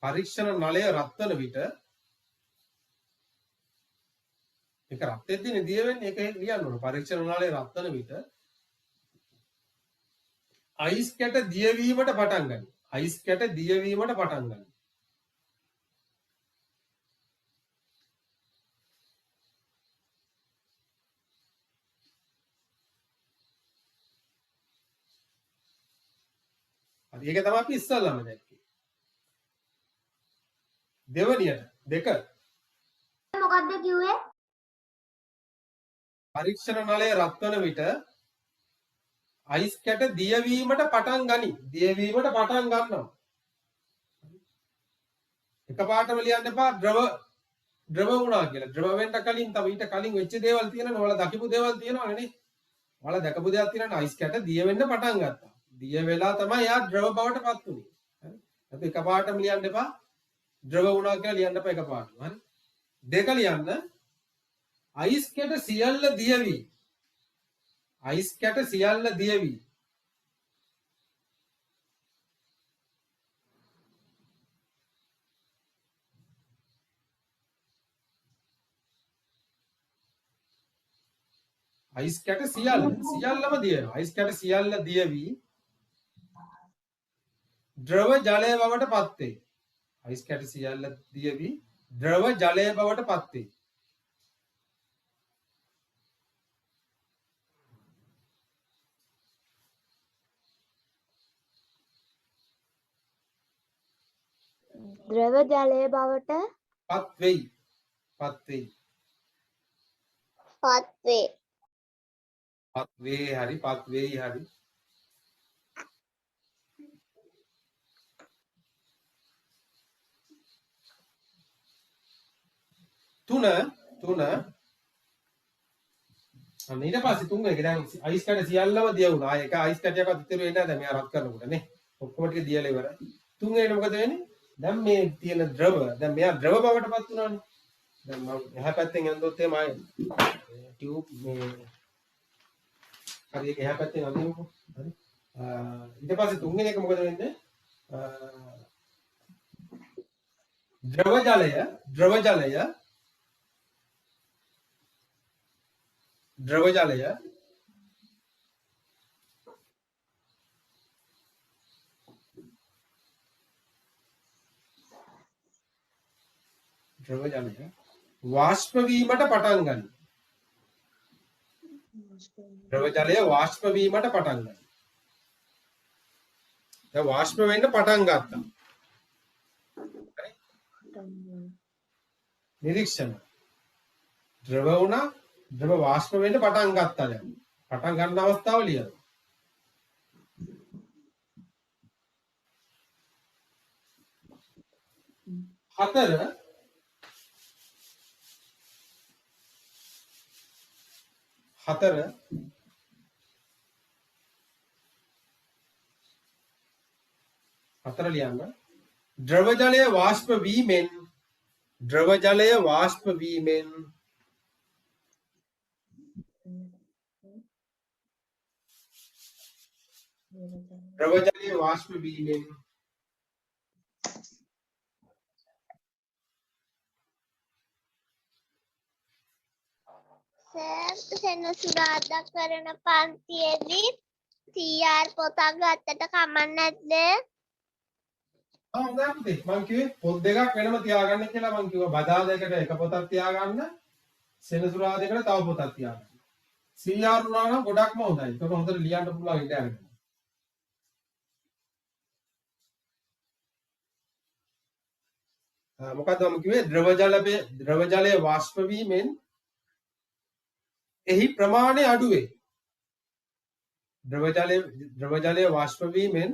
පරීක්ෂණ නලය රත් වන විට ඒක රත් වෙද්දී දිය වෙන්නේ ඒක ලියන්න ඕන. පරීක්ෂණ නලය රත් වන විට අයිස් කැට දිය වීමට පටන් ගනී. අයිස් කැට දිය වීමට පටන් ගනී. හරි. ඒක තමයි අපි ඉස්සල්ලාම දැක්කේ. දෙවනියට 2 මොකද්ද කිව්වේ? පරීක්ෂණ නලය රත් වන විට අයිස් කැට දිය වීමට පටන් ගනී. දිය වීමට පටන් ගන්නවා. එකපාරටම ලියන්න එපා ද්‍රව වුණා කියලා. ද්‍රව වෙන්න කලින් තව ඊට කලින් වෙච්ච දේවල් තියෙනවනේ. ඔයාලා දකිපු දේවල් තියෙනවනේ නේ. ඔයාලා දැකපු දේවල් තියෙනවනේ. අයිස් කැට දිය වෙන්න පටන් ගත්තා. දිය වෙලා තමයි යා ද්‍රව බවට පත් වුනේ. හරි. අපි එකපාරටම ලියන්න එපා ද්‍රව වුණා කියලා ලියන්න එපා එකපාරටම. හරි. 2 ලියන්න අයිස් කැට සියල්ල දිය වී අයිස් කැට සියල්ල දිය වී අයිස් කැට සියල්ලම දිය වෙනවා. අයිස් කැට සියල්ල දිය වී ද්‍රව ජලය බවට පත් වේ. අයිස් කැට සියල්ල දිය වී ද්‍රව ජලය බවට පත් වේ. ද්‍රව ජලය බවට පත් වෙයි. පත් වෙයි. පත්වේ. පත් වේ හරි පත් වෙයි හරි. තුන අන්න ඊට පස්සේ තුන් එක දැන් අයිස් කැට සියල්ලම දිය වුණා. ඒක අයිස් කැටයක්වත් ඉතුරු වෙන්නේ නැහැ. දැන් මෙයා රත් කරනකොට නේ. ඔක්කොම ටික දියලා ඉවරයි. තුන් එකට මොකද වෙන්නේ? දැන් මේ තියෙන ද්‍රව දැන් මෙයා ද්‍රව බවට පත් වුණානේ. දැන් මම එහා පැත්තෙන් යනදොත් එහම ආයේ ටියුබ් මේ හරි ඒක එහා පැත්තෙන් අඳිමුකෝ. හරි. ඊට පස්සේ තුන්වෙනි එක මොකද වෙන්නේ? ද්‍රව ජලය ද්‍රව ජලය වාෂ්ප වීමට පටන් ගන්න. ද්‍රව ජලය වාෂ්ප වීමට පටන් ගන්න. දැන් වාෂ්ප වෙන්න පටන් ගත්තා. නිරීක්ෂණ. ද්‍රව වුණා, ද්‍රව වාෂ්ප වෙන්න පටන් ගත්තා දැන්. පටන් ගන්න අවස්ථාව ලියනවා. හතර ලියන්න. ද්‍රව ජලය වාෂ්ප වීමෙන් ද්‍රව ජලය වාෂ්ප වීමෙන් ද්‍රව ජලය වාෂ්ප වීමෙන් සර් සෙනසුරාදා කරන පන්තියේදී CR පොතක් ගත්තට කමක් නැද්ද? හොඳයි පුතේ. මං කිව්වේ පොත් දෙකක් වෙනම තියාගන්න කියලා මං කිව්වා. බදාදයකට එක පොතක් තියාගන්න, සෙනසුරාදයකට තව පොතක් තියාගන්න. CR උනා නම් ගොඩක්ම හොඳයි. ඒක හොඳට ලියන්න පුළුවන් ඉඩ අරගෙන. මොකද්ද මම කිව්වේ? ද්‍රව ජලය වාෂ්ප වීමෙන් එහි ප්‍රමාණය අඩු වේ. ද්‍රව ජලය වාෂ්ප වීමෙන්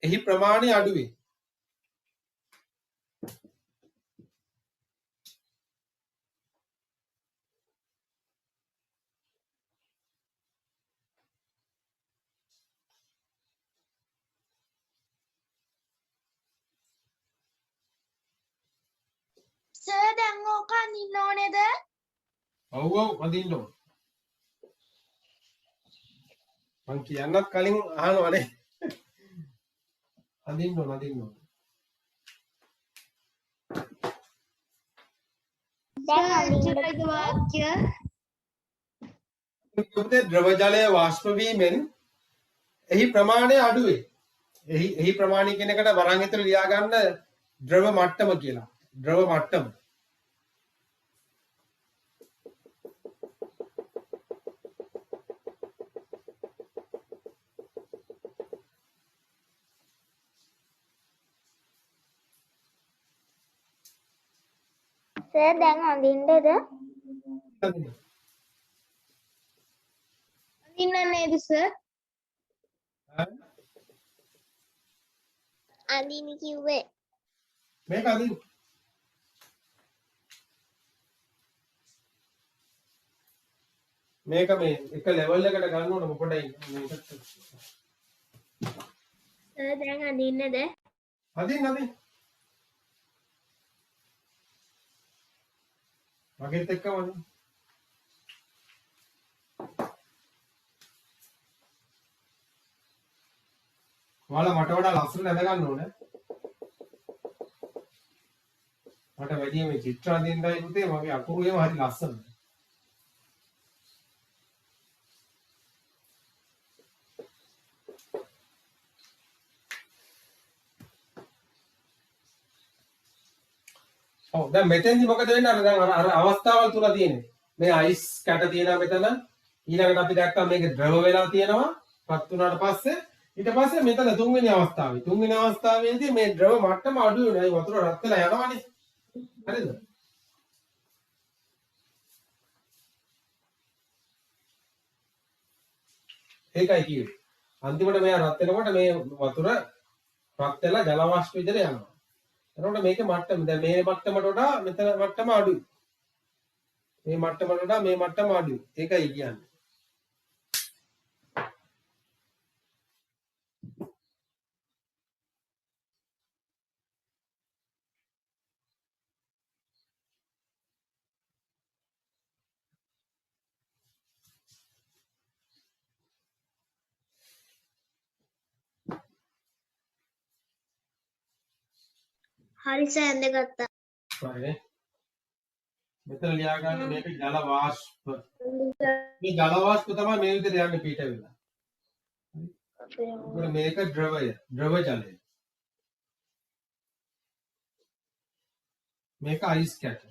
එහි ප්‍රමාණය අඩු වේ. සර් දැන් ඕක අඳින්න ඕනේද? ඔව් අඳින්න ඕන. මං කියන්නත් කලින් අහනවනේ. අඳින්න ඕන. දැන් අඳින්න වාක්‍ය පුතේ ද්‍රව ජලය වාෂ්ප වීමෙන් එහි ප්‍රමාණය අඩු වේ. එහි ප්‍රමාණය කියන එකට වරන් ඇතුළේ ලියා ගන්න ද්‍රව මට්ටම කියලා. ද්‍රව මට්ටම. සර් දැන් අඳින්නද? අඳින්න නේද සර්? අඳින්න කිව්වේ. මේක අඳින්න. මේක මේ එක ලෙවල් එකට ගන්න ඕන මොකටද මේකට. සර් දැන් අඳින්නද? අඳින්න. මගෙත් එක්කම අඳින්න. ඔයාලා මට වඩා ලස්සන ඇඳ ගන්න ඕනේ. මට වැඩි මේ චිත්‍ර අඳින්නයි පුතේ මගේ අකුරු එහෙම හරි ලස්සනයි. ඔව් දැන් මෙතෙන්දි මොකද වෙන්නේ අර අවස්ථාවල් තුන තියෙන්නේ. මේ අයිස් කැට තියෙනවා මෙතන. ඊළඟට අපි දැක්කා මේක ද්‍රව වෙලා තියෙනවා. පත් වුණාට පස්සේ ඊට පස්සේ මෙතන තුන්වෙනි අවස්ථාවේදී මේ ද්‍රව මට්ටම අඩු වෙනවා. ඒ වතුර රත් වෙලා යනවානේ. හරිද? ඒකයි කිව්වේ. අන්තිමට මෙයා රත් වෙනකොට මේ වතුර රත් වෙලා ජල වාෂ්ප විදිහට යනවා. එතකොට මේකේ මට්ටම දැන් මේ මට්ටමට වඩා මෙතන මට්ටම අඩුයි. මේ මට්ටමට වඩා මේ මට්ටම අඩුයි. ඒකයි කියන්නේ. හරි සර් ඇඳගත්තා. හරිනේ. මෙතන ලියා ගන්න මේක ජල වාෂ්ප. මේ ජල වාෂ්ප තමයි මේ විදිහට යන්නේ පිට වෙලා. හරි. මේක ද්‍රවය, ද්‍රව ජලය. මේක අයිස් කැට.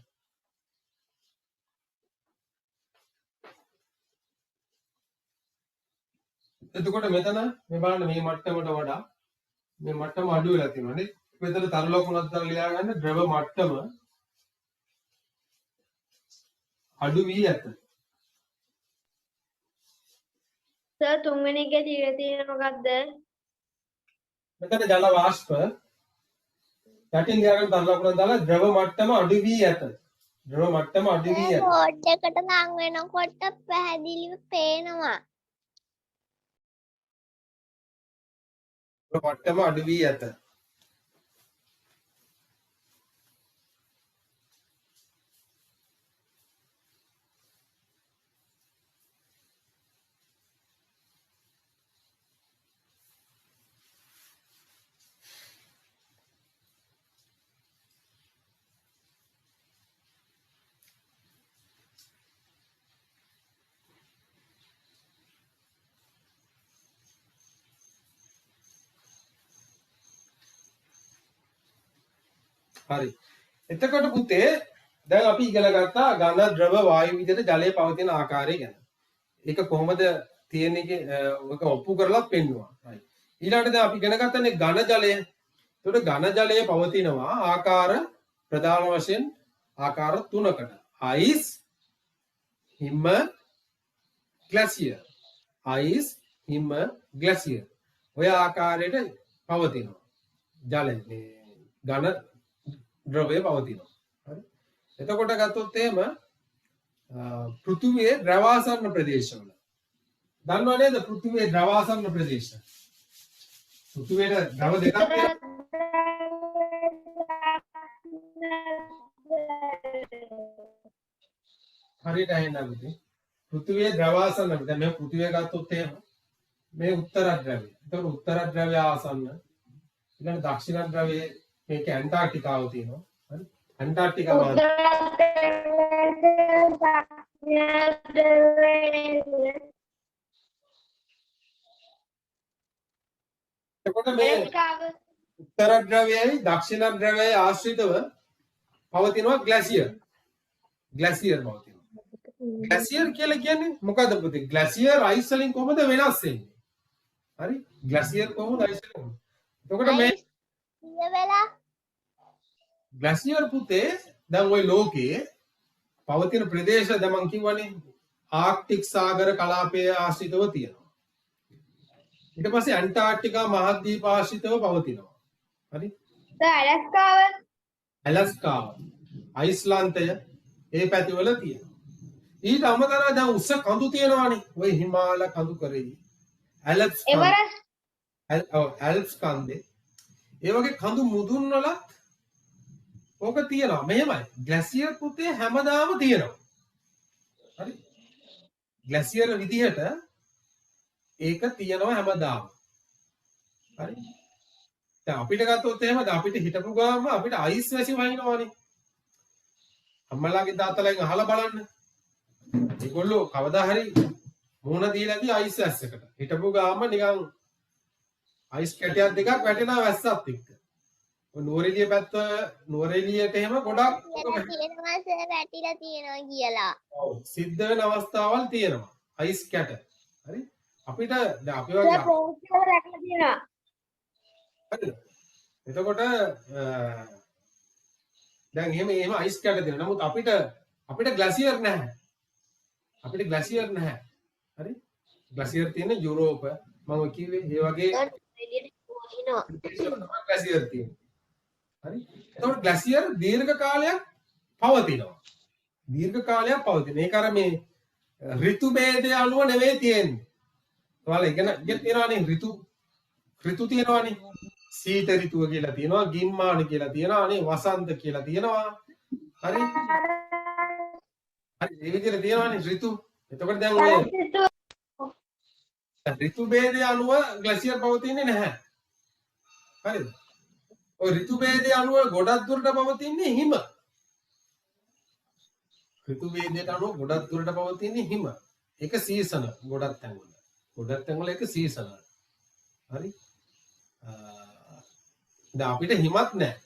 එතකොට මෙතන මේ බලන්න මේ මට්ටමට වඩා මේ මට්ටම අඩු වෙලා තියෙනවා නේ. මෙතන තරු ලකුණක් දාලා ලියා ගන්න ද්‍රව මට්ටම අඩු වී ඇත. සර් තුන්වෙනි එකේ දීලා තියෙන මොකද්ද? මෙතන ජල වාෂ්ප යටින් ලියාගෙන තරු ලකුණක් දාලා ද්‍රව මට්ටම අඩු වී ඇත. ද්‍රව මට්ටම අඩු වී ඇත. බෝඩ් එකට ලං වෙනකොට පැහැදිලිව පේනවා. ද්‍රව මට්ටම අඩු වී ඇත. හරි. එතකොට පුතේ දැන් අපි ඉගෙන ගත්තා ඝන ද්‍රව වායු විදිහට ජලයේ පවතින ආකාරය ගැන. ඒක කොහොමද තියෙන්නේ ඔක ඔප්පු කරලා පෙන්නුවා. right. ඊළඟට දැන් අපි ඉගෙන ගත්තනේ ඝන ජලය. එතකොට ඝන ජලයේ පවතිනවා ආකාර ප්‍රධාන වශයෙන් ආකාර තුනකට. ice, හිම, glacier. ice, හිම, glacier. ඔය ආකාරයට පවතිනවා. ජලය මේ ඝන ද්‍රවය පවතිනවා. හරි. එතකොට ගත්තොත් එහෙම පෘථිවියේ ද්‍රවාසන්න ප්‍රදේශවල දන්නව නේද පෘථිවියේ ද්‍රවාසන්න ප්‍රදේශ? පෘථිවියේ ද්‍රව දෙකක් හරියට ඇහෙනවා පුතේ. පෘථිවියේ ද්‍රවාසන්න දැන් මේ පෘථිවිය ගත්තොත් එහෙම මේ උත්තර ද්‍රවය. එතකොට උත්තර ද්‍රවය ආසන්න ඊළඟ දක්ෂිණ ද්‍රවයේ මේක ඇන්ටාර්ක්ටිකාව තියෙනවා. හරි. ඇන්ටාර්ක්ටිකාව එතකොට මේ උත්තර ද්‍රවයයි දක්ෂිණ ද්‍රවයයි ආශ්‍රිතව පවතිනවා ග්ලැසියර්. ග්ලැසියර් පවතිනවා. ග්ලැසියර් කියලා කියන්නේ මොකද්ද පුතේ? ග්ලැසියර් අයිස් වලින් කොහොමද වෙනස් වෙන්නේ? හරි. ග්ලැසියර් කොහොමද අයිස් වලින්? එතකොට මේ වෙලා ග්ලැසියර් පුතේ දැන් ওই ලෝකයේ පවතින ප්‍රදේශ දැන් මම කිව්වනේ ආර්ක්ටික් සාගර කලාපයේ ආශ්‍රිතව තියෙනවා. ඊට පස්සේ ඇන්ටාර්ක්ටිකා මහද්වීප ආශ්‍රිතව පවතිනවා. හරි? ඇලස්කාව, අයිස්ලාන්තය ඒ පැතිවල තියෙනවා. ඊට අමතරව දැන් උස්ස කඳු තියෙනවානේ. ওই හිමාල කඳු කරේ. ඇල්ප්ස් කන්දේ. ඒ වගේ කඳු මුදුන් වලත් ඕක තියෙනවා. මෙහෙමයි. ග්ලැසියර් පුතේ හැමදාම තියෙනවා. හරි? ග්ලැසියර් විදිහට ඒක තියෙනවා හැමදාම. හරි? දැන් අපිට ගත්තොත් එහෙම අපිට හිටපු ගාම අපිට අයිස් වැසි වහිනවානේ. අම්මලාගේ තාත්තලාගෙන් අහලා බලන්න. ඒගොල්ලෝ කවදා හරි මුහුණ දීලා ඇති අයිස් වැස්සකට. හිටපු ගාම නිකන් අයිස් කැටයක් දෙකක් වැටෙනවා වැස්සත් එක්ක. ඔය නුවරඑළිය පැත්ත නුවරඑළියට එහෙම ගොඩක් තියෙනවා සර් වැටිලා තියෙනවා කියලා. ඔව් සිද්ධ වෙන අවස්ථාවල් තියෙනවා. අයිස් කැට. හරි? අපිට දැන් අපි වගේ හරිද? එතකොට දැන් එහෙම අයිස් කැට තියෙනවා. නමුත් අපිට ග්ලැසියර් නැහැ. අපිට ග්ලැසියර් නැහැ. හරි? ග්ලැසියර් තියෙන යුරෝප මම කිව්වේ ඒ වගේ ග්ලැසියර් තියෙනවා. හරි? එතකොට ග්ලැසියර් දීර්ඝ කාලයක් පවතිනවා. දීර්ඝ කාලයක් පවතින. ඒක අර මේ ඍතු භේදය අනුව නෙවෙයි තියෙන්නේ. ඔයාලා ඉගෙන තියෙනවානේ ඍතු තියෙනවානේ. සීත ඍතුව කියලා තියෙනවා, ගිම්මාන කියලා තියෙනවා, නේ වසන්ත කියලා තියෙනවා. හරි? හරි මේ විදිහට තියෙනවානේ ඍතු. එතකොට දැන් ඔය ඍතු භේදය අනුව ග්ලැසියර් පවතින්නේ නැහැ. හරිද? ඔය ඍතු භේදය අනුව ගොඩක් දුරට පවතින්නේ හිම. ඍතු භේදයට අනුව ගොඩක් දුරට පවතින්නේ හිම. ඒක සීසන ගොඩක් තැන්වල. ගොඩක් තැන්වල ඒක සීසන. හරි? දැන් අපිට හිමත් නැහැ.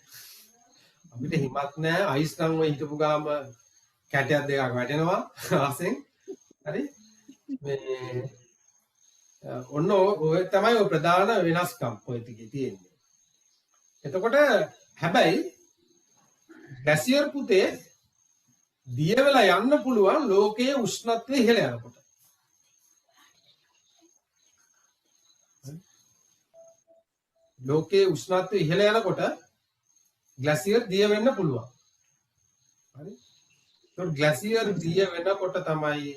අපිට හිමක් නැහැ අයිස් නම් ඔය හිටපු ගාම කැටයක් දෙකක් වැටෙනවා ආසෙන් හරි මේ ඔන්න ඔය තමයි ඔය ප්‍රධාන වෙනස්කම් ඔය ටිකේ තියෙන්නේ එතකොට හැබැයි ග්ලැසියර් පුතේ දිය වෙලා යන්න පුළුවන් ලෝකයේ උෂ්ණත්වය ඉහළ යනකොට ලෝකයේ උෂ්ණත්වය ඉහළ යනකොට ග්ලැසියර් දිය වෙන්න පුළුවන්. හරි. ඒත් ග්ලැසියර් දිය වෙනකොට තමයි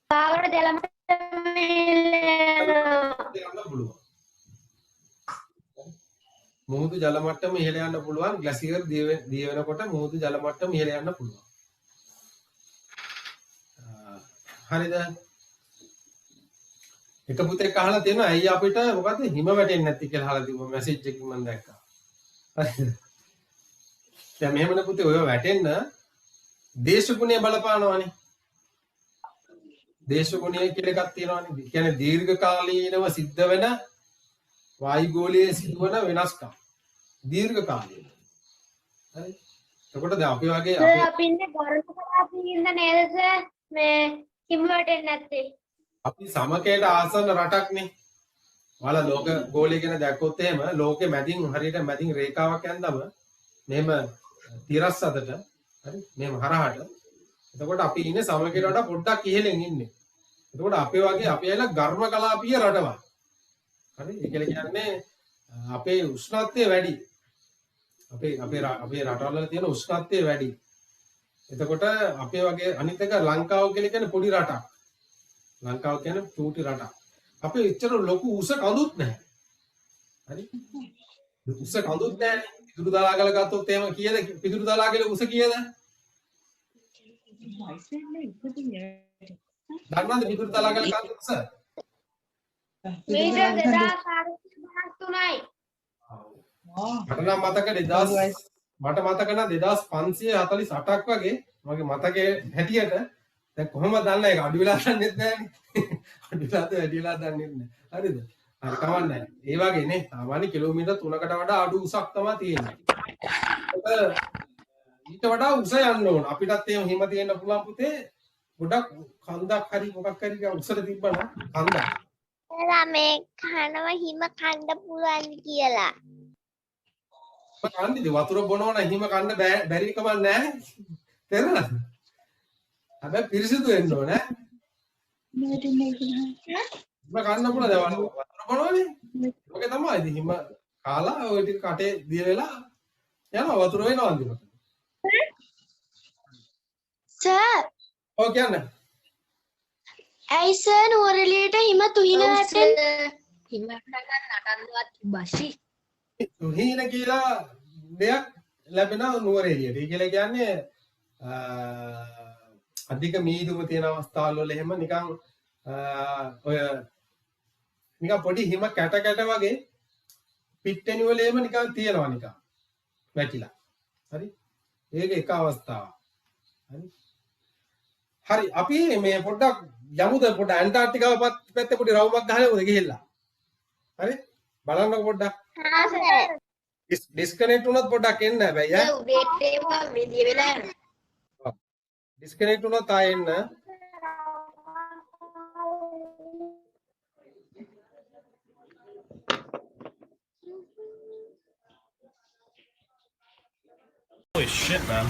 පාවර ජල මට්ටම යන්න පුළුවන්. මුහුදු ජල මට්ටම ඉහළ යන්න පුළුවන් ග්ලැසියර් දිය වෙනකොට මුහුදු ජල මට්ටම ඉහළ යන්න පුළුවන්. හරිද? එක පුතෙක් අහලා තියෙනවා ඇයි අපිට මොකද හිම වැටෙන්නේ නැති කියලා අහලා තිබුණා මැසේජ් එකකින් මම දැක්කා. හරිද? දැන් මෙහෙමනේ පුතේ ඔය වැටෙන්න දේශගුණය බලපානවානේ. දේශගුණය කියලා එකක් තියෙනවානේ. ඒ කියන්නේ දීර්ඝ කාලීනව සිද්ධ වෙන වායුගෝලයේ සිදුවන වෙනස්කම්. දීර්ඝ කාලීන. හරි. එතකොට දැන් අපි වගේ අපි ඉන්නේ ගරම කලාපින්ද නේද සර් මේ හිම වැටෙන්නේ නැත්තේ අපි සමකයට ආසන්න රටක්නේ. ඔයාලා ලෝක ගෝලය ගැන දැක්කොත් එහෙම ලෝකෙ මැදින් හරියට මැදින් රේඛාවක් යනදම මෙහෙම තිරස් අතට හරි මෙහෙම හරහට. එතකොට අපි ඉන්නේ සමකයට වඩා පොඩ්ඩක් ඉහළින් ඉන්නේ. එතකොට අපේ වගේ අපි ඇවිල්ලා ඝර්ම කලාපීය රටවල්. හරි ඒ කියන්නේ අපේ උෂ්ණත්වය වැඩි. අපේ රටවල තියෙන උෂ්ණත්වය වැඩි. එතකොට අපේ වගේ අනිත් එක ලංකාව කියලා කියන්නේ පොඩි රටක්. ලංකාව කියන්නේ චූටි රටක්. අපේ එච්චර ලොකු උස කඳුත් නැහැ. හරි? උස කඳුත් නැහැ. පිටුරු දලාගල ගත්තොත් එහෙම කීයද? පිටුරු දලාගල උස කීයද? දන්නවද පිටුරු දලාගල කඳු උස? මීටර් 2453යි. මට නම් මතක 2000 මට මතක නම් 2548ක් වගේ මගේ මතකයේ හැටියට දැන් කොහොමද දන්නේ ඒක අඩු වෙලා දන්නෙත් නැහැනේ. අඩු වෙලාද වැඩි වෙලා දන්නෙත් නැහැ. හරිද? හරි කවන්නේ. ඒ වගේ නේ සාමාන්‍ය කිලෝමීටර් 3කට වඩා අඩු උසක් තමයි තියෙන්නේ. ඒක ඊට වඩා උස යන්න ඕන. අපිටත් එහෙම හිම තියෙන්න පුළුවන් පුතේ. ගොඩක් කන්දක් හරි මොකක් හරි උසට තිබ්බනම් කන්දක්. එලා මේ කනවා හිම කන්න පුළුවන් කියලා. කන්නේ වතුර බොනවා නම් හිම කන්න බැරි කමක් නැහැ. තේරුණාද? හැබැයි පිරිසිදු වෙන්න ඕනේ. මම කන්න පුළුවන් දැන් වතුර බොනවනේ. ඔක තමයි ඉතින් හිම කාලා ඔය ටික කටේ දිය වෙලා යනවා වතුර වෙනවා අන්තිමට. සර් ඔව් කියන්න. ඇයි සර් නුවරඑළියට හිම තුහින වැටෙන්නේ? හිම ගන්න නටන්නවත් බසි. තුහින කියලා දෙයක් ලැබෙන නුවරඑළියට. ඒ කියලා කියන්නේ අධික මීදුම තියෙන අවස්ථාවල් වල එහෙම නිකන් ඔය නිකන් පොඩි හිම කැට කැට වගේ පිට්ටනි වල එහෙම නිකන් තියෙනවා නිකන් වැටිලා. හරි? ඒක එක අවස්ථාවක්. හරි? හරි අපි මේ පොඩ්ඩක් යමුද පොඩ්ඩ ඇන්ටාර්ක්ටිකාව පැත්තේ පොඩි රවුමක් ගහලා ගිහිල්ලා. හරි? බලන්නකො පොඩ්ඩක්. හා සර්. ඩිස්කනෙක්ට් වුණොත් පොඩ්ඩක් එන්න හැබැයි ඈ. උදේට ඒවා විදිය වෙලා යනවා. ඩිස්කනෙක්ට් වුණොත් ආයෙ එන්න. Holy shit, man.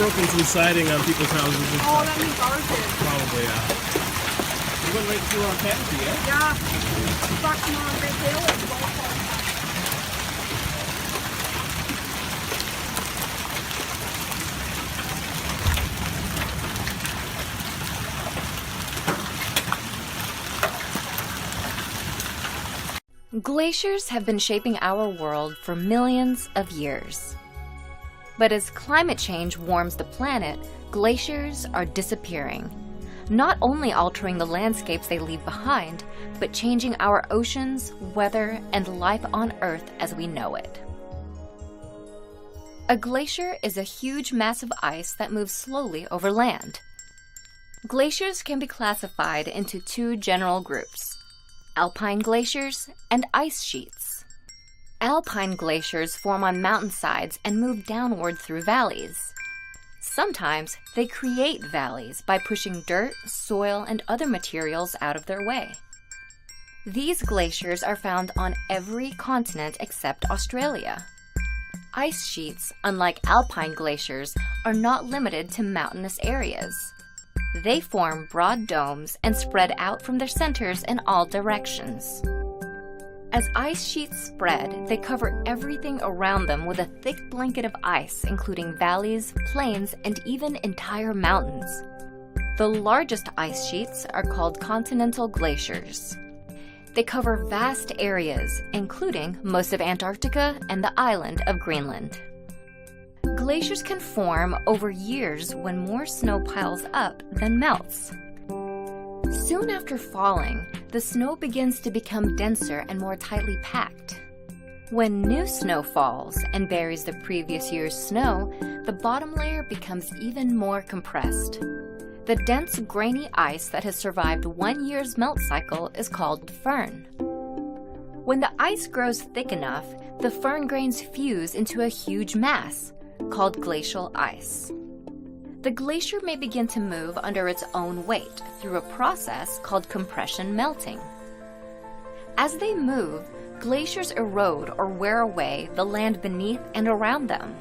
broken some siding on people's houses and Oh, stuff. that means ours is. Probably, yeah. You went right through our canopy, yeah? Yeah. Fucking on Big Hill and both of them. Glaciers have been shaping our world for millions of years. But as climate change warms the planet, glaciers are disappearing, not only altering the landscapes they leave behind, but changing our oceans, weather, and life on Earth as we know it. A glacier is a huge mass of ice that moves slowly over land. Glaciers can be classified into two general groups: alpine glaciers and ice sheets. Alpine glaciers form on mountainsides and move downward through valleys. Sometimes they create valleys by pushing dirt, soil, and other materials out of their way. These glaciers are found on every continent except Australia. Ice sheets, unlike alpine glaciers, are not limited to mountainous areas. They form broad domes and spread out from their centers in all directions. As ice sheets spread, they cover everything around them with a thick blanket of ice, including valleys, plains, and even entire mountains. The largest ice sheets are called continental glaciers. They cover vast areas, including most of Antarctica and the island of Greenland. Glaciers can form over years when more snow piles up than melts. Soon after falling, the snow begins to become denser and more tightly packed. When new snow falls and buries the previous year's snow, the bottom layer becomes even more compressed. The dense, grainy ice that has survived 1 year's melt cycle is called firn. When the ice grows thick enough, the firn grains fuse into a huge mass, called glacial ice. The glacier may begin to move under its own weight through a process called compression melting. As they move, glaciers erode or wear away the land beneath and around them.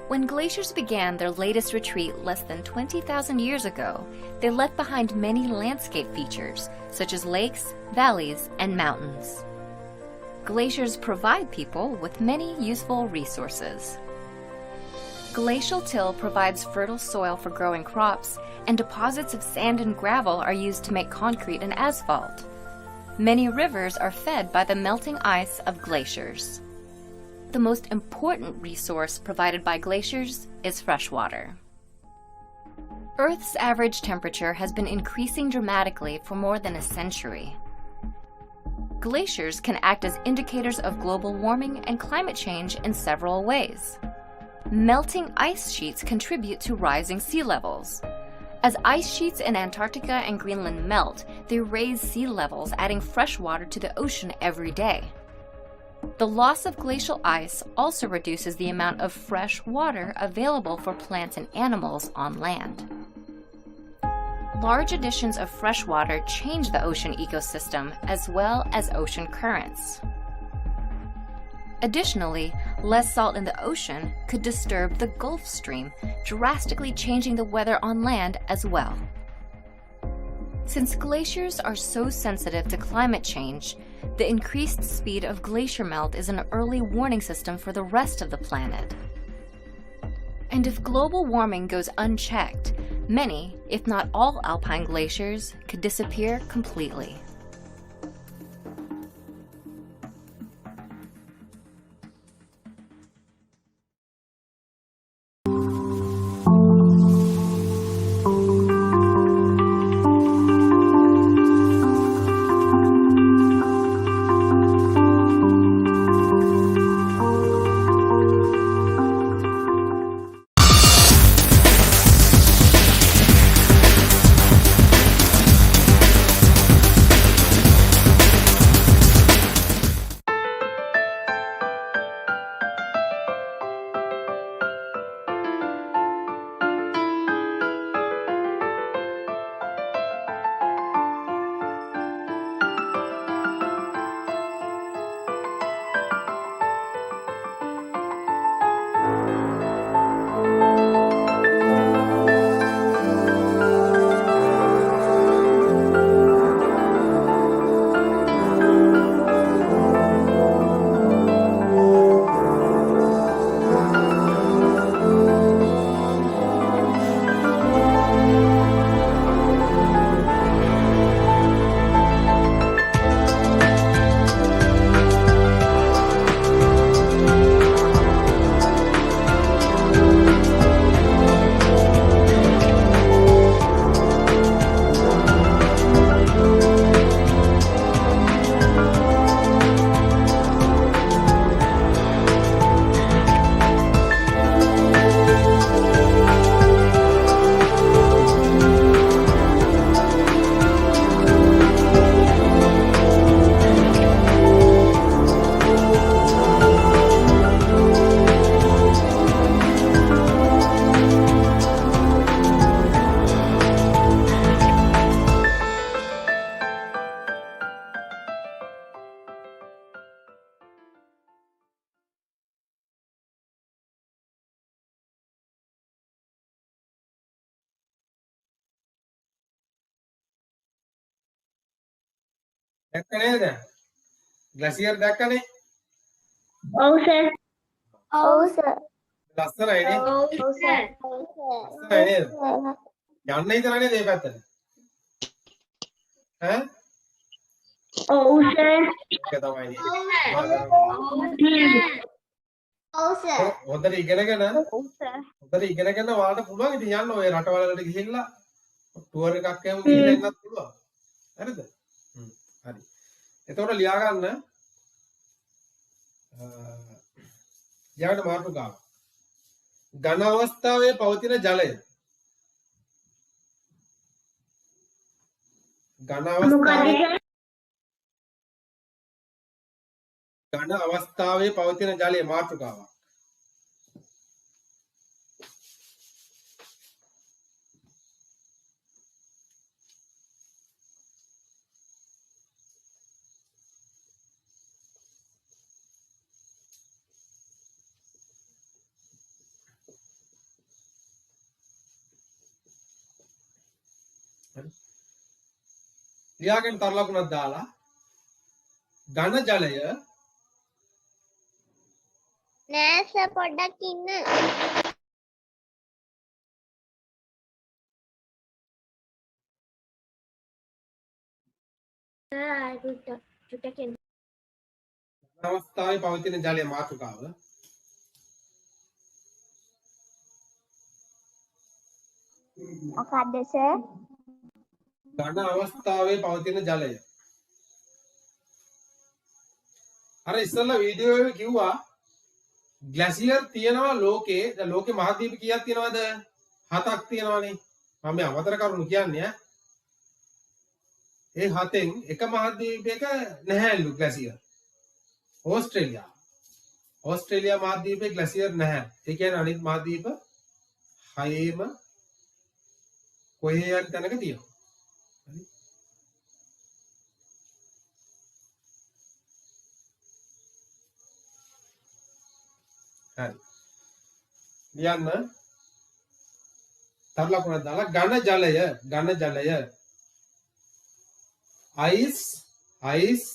When glaciers began their latest retreat less than 20,000 years ago, they left behind many landscape features, such as lakes, valleys, and mountains. Glaciers provide people with many useful resources. Glacial till provides fertile soil for growing crops, and deposits of sand and gravel are used to make concrete and asphalt. Many rivers are fed by the melting ice of glaciers. The most important resource provided by glaciers is fresh water. Earth's average temperature has been increasing dramatically for more than a century. Glaciers can act as indicators of global warming and climate change in several ways. Melting ice sheets contribute to rising sea levels. As ice sheets in Antarctica and Greenland melt, they raise sea levels, adding fresh water to the ocean every day. The loss of glacial ice also reduces the amount of fresh water available for plants and animals on land. Large additions of fresh water change the ocean ecosystem as well as ocean currents. Additionally, less salt in the ocean could disturb the Gulf Stream, drastically changing the weather on land as well. Since glaciers are so sensitive to climate change, the increased speed of glacier melt is an early warning system for the rest of the planet. And if global warming goes unchecked, many, if not all, alpine glaciers could disappear completely. දැක්ක නේද? Glacier දැක්කනේ? ඔව් sir. ඔව් sir. ලස්සනයිනේ. ඔව් sir. ලස්සනයි නේද? යන්න හිතලා නේද මේ පැත්තට? ඈ? ඔව් සර්. ඒක තමයි නේ. ඔව් සර්. හොඳට ඉගෙනගෙන ඔව් සර්. හොඳට ඉගෙනගෙන ඔයාලට පුළුවන් ඉතින් යන්න ඔය රටවල් වලට ගිහිල්ලා ටුවර් එකක් එහෙම ගිහිල්ලා එන්නත් පුළුවන්. හරිද? හරි. එතකොට ලියා ගන්න ඊළඟ මාතෘකාව. ඝන අවස්ථාවේ පවතින ජලය. ඝන අවස්ථාවේ පවතින ජලය මාතෘකාවක්. ලියාගෙන තර ලකුණක් දාලා ඝන ජලය නෑ සර් පොඩ්ඩක් ඉන්න. චුට්ටකින් අවස්ථාවේ පවතින ජලය මාතෘකාව. මොකක්ද සර්? ඝන අවස්ථාවේ පවතින ජලය. අර ඉස්සෙල්ලා වීඩියෝ එකේ කිව්වා ග්ලැසියර් තියෙනවා ලෝකේ. දැන් ලෝකේ මහද්වීප කීයක් තියෙනවද? 7ක් තියෙනවානේ. මම මේ අමතර කරුණු කියන්නේ ඈ. ඒ 7න් එක මහද්වීපයක නැහැලු ග්ලැසියර්. ඕස්ට්‍රේලියා. ඕස්ට්‍රේලියා මහද්වීපේ ග්ලැසියර් නැහැ. ඒ කියන්නේ අනිත් මහද්වීප 6ෙම කොහේ හරි තැනක තියෙනවා. හරි. හරි. ලියන්න. තර ලකුණක් දාලා ඝන ජලය ice, ice,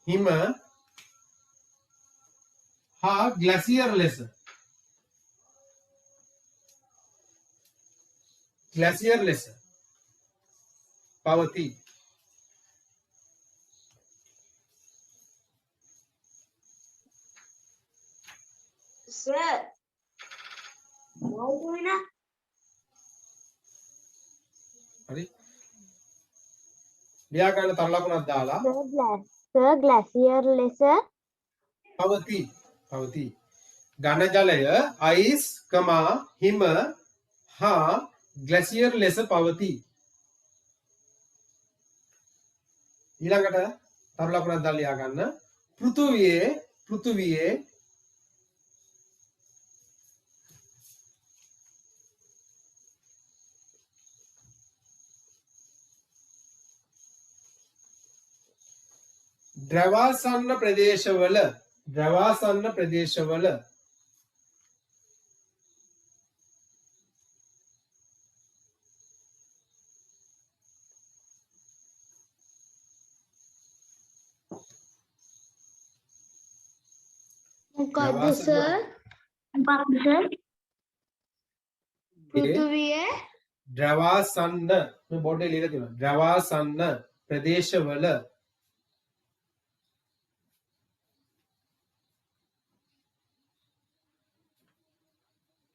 හිම හා ග්ලැසියර් ලෙස පවතී. Sir. Mau na. හරි. ලියා ගන්න තර ලකුණක් දාලා සර් ග්ලැසියර් ලෙස පවතී. ඝන ජලය ice, හිම හා ග්ලැසියර් ලෙස පවතී. ඊළඟට තර ලකුණක් දාලා ලියා ගන්න පෘථුවියේ ද්‍රවාසන්න ප්‍රදේශවල මොකද්ද සර්? පෘථුවියේ ද්‍රවාසන්න මේ බෝඩ් එකේ ලියලා තියෙනවා. ද්‍රවාසන්න ප්‍රදේශවල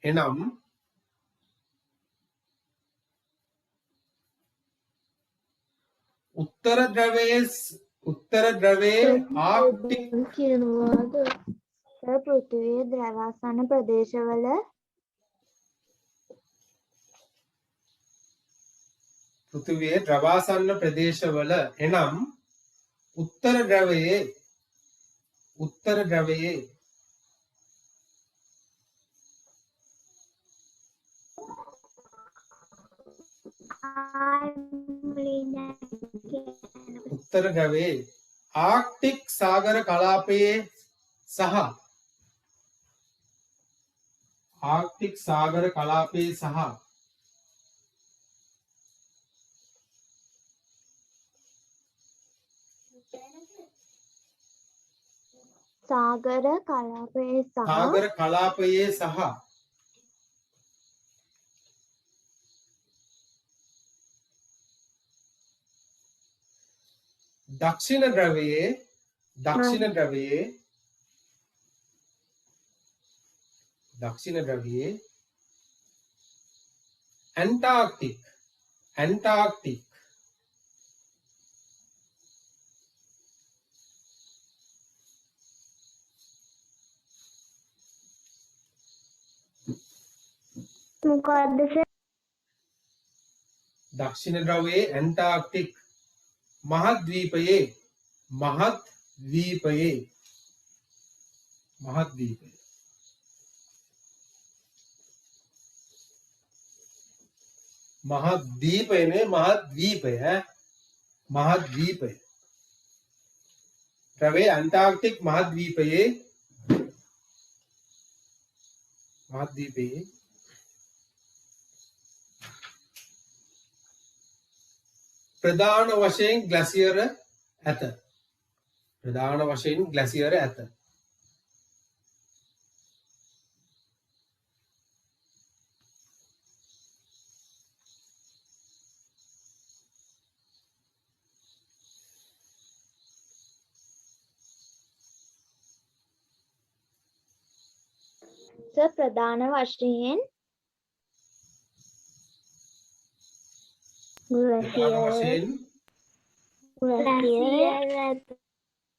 එනම් උත්තර ද්‍රවයේ ආර්ක්ටික් කියනවාද? සර් පෘථිවියේ ද්‍රවාසන්න ප්‍රදේශවල එනම් උත්තර ද්‍රවයේ ආර්ක්ටික් සාගර කලාපයේ සහ ආර්ක්ටික් සාගර කලාපයේ සහ සාගර කලාපයේ සහ සාගර කලාපයේ සහ දක්ෂිණ ධ්‍රවයේ ඇන්ටාර්ක්ටික් මොකද්ද සර්? දක්ෂිණ ධ්‍රවයේ ඇන්ටාර්ක්ටික් මහද්වීපයේ ධ්‍රවයේ ඇන්ටාර්ක්ටික් මහද්වීපයේ ප්‍රධාන වශයෙන් ග්ලැසියර ඇත. ප්‍රධාන වශයෙන්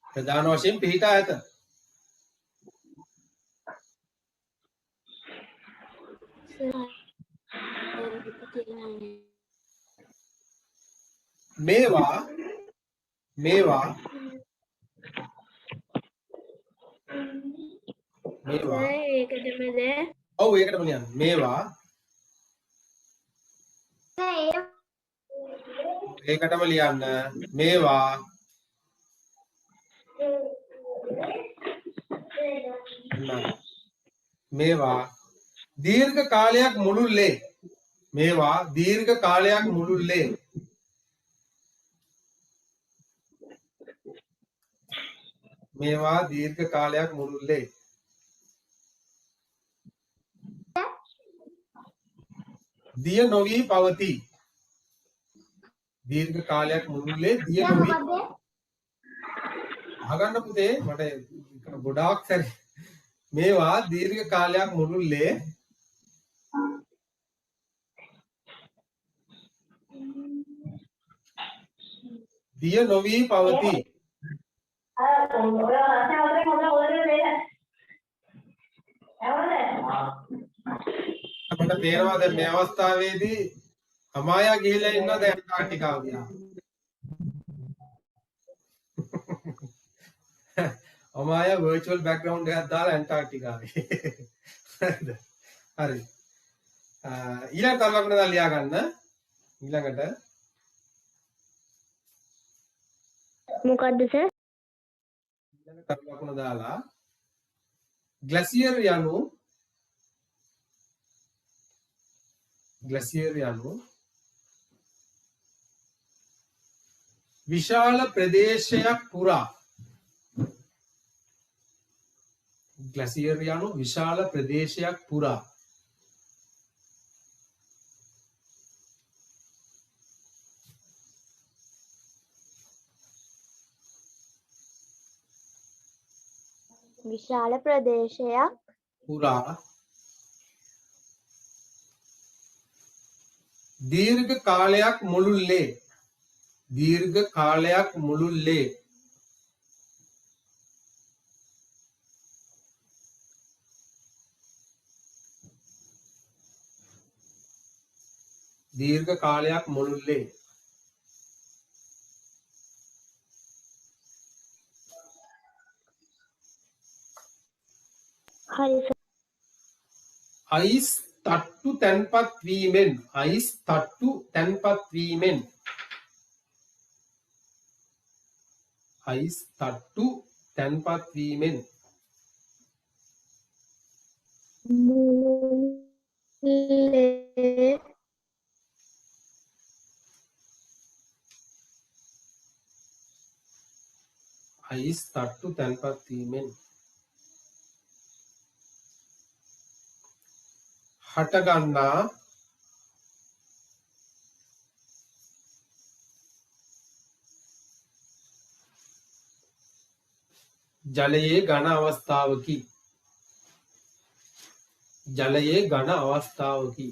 ප්‍රධාන වශයෙන් පිහිටා ඇත. මේවා ඔව් ඒකටම ලියන්න. මේවා ඒකටම ලියන්න. මේවා දීර්ඝ කාලයක් මුළුල්ලේ දිය නොවී පවතී. දීර්ඝ කාලයක් මුළුල්ලේ දිය නොවී අහගන්න පුතේ මට ගොඩාක් සැරේ මේවා දීර්ඝ කාලයක් මුළුල්ලේ දිය නොවී පවතී. අපිට තේරෙනවා දැන් මේ අවස්ථාවේදී අමායා ගිහිල්ලා ඉන්නවා දැන් ඇන්ටාර්ක්ටිකාව දිහා. අමායා virtual background එකක් දාලා ඇන්ටාර්ක්ටිකාවේ. හරිද? හරි. ඊළඟ තරලකුණ දාලා ලියා ගන්න. ඊළඟට මොකද්ද සර්? ඊළඟ තරලකුණ දාලා glacier යනු විශාල ප්‍රදේශයක් පුරා විශාල ප්‍රදේශයක් පුරා දීර්ඝ කාලයක් මුළුල්ලේ හරි සර්. අයිස් තට්ටු තැන්පත් වීමෙන් මුළු අයිස් තට්ටු තැන්පත් වීමෙන් හටගන්නා ජලයේ ඝන අවස්ථාවකි. ජලයේ ඝන අවස්ථාවකි.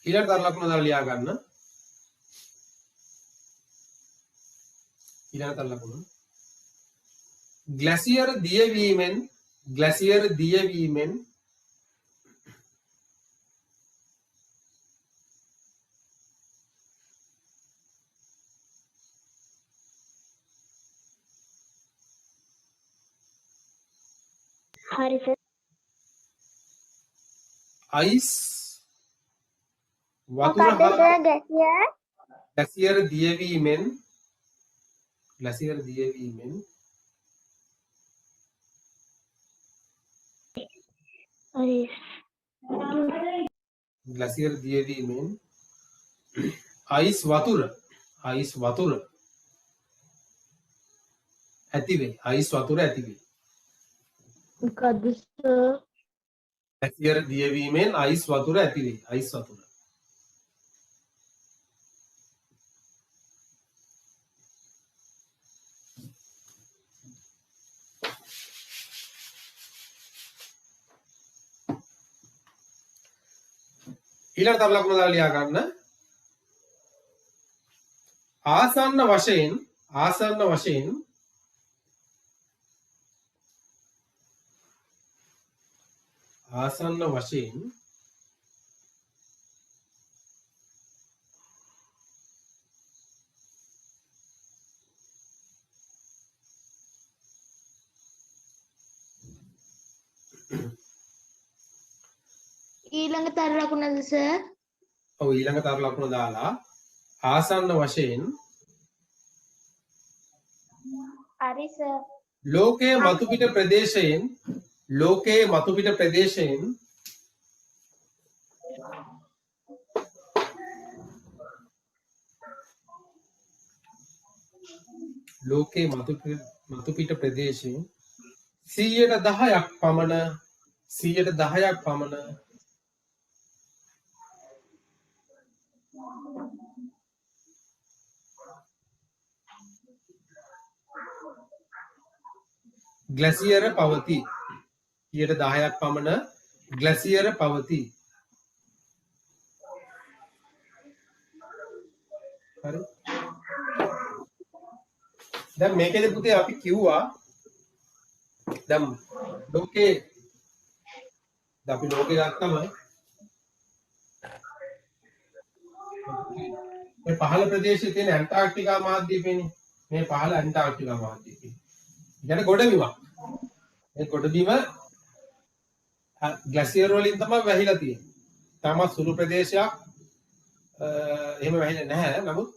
ඊළඟ තර ලකුණ දාලා ලියා ගන්න. ඊළඟ තර ලකුණ glacier දියවීමෙන් හරි සර්. අයිස් වතුර මොකක්ද හා සර් ගැසියර්? glacier දියවීමෙන් හරි. glacier දියවීමෙන් අයිස් වතුර ඇතිවේ. අයිස් වතුර ඇතිවේ. මොකද්ද සර්? glacier දියවීමෙන් අයිස් වතුර ඇතිවේ. අයිස් වතුර. ඊළඟ තර ලකුණ දාලා ලියා ගන්න. ආසන්න වශයෙන් ඊළඟ තර ලකුණද සර්? ඔව් ඊළඟ තර ලකුණ දාලා ආසන්න වශයෙන් හරි සර්. ලෝකයේ මතුපිට ප්‍රදේශයෙන් මතුපිට ප්‍රදේශයෙන් 10% පමණ glacier පවති. 10% පමණ glacier පවති. හරි. දැන් මේකේද පුතේ අපි කිව්වා දැන් ලෝකේ ගත්තම මේ පහළ ප්‍රදේශයේ තියෙන ඇන්ටාර්ක්ටිකා මහද්වීපයනේ. මේ පහළ ඇන්ටාර්ක්ටිකා මහද්වීපය. يعني ගොඩබිමක්. මේ ගොඩබිම ග්ලැසියර් වලින් තමයි වැහිලා තියෙන්නේ. තාම සුළු ප්‍රදේශයක් එහෙම වැහිලා නැහැ. නමුත්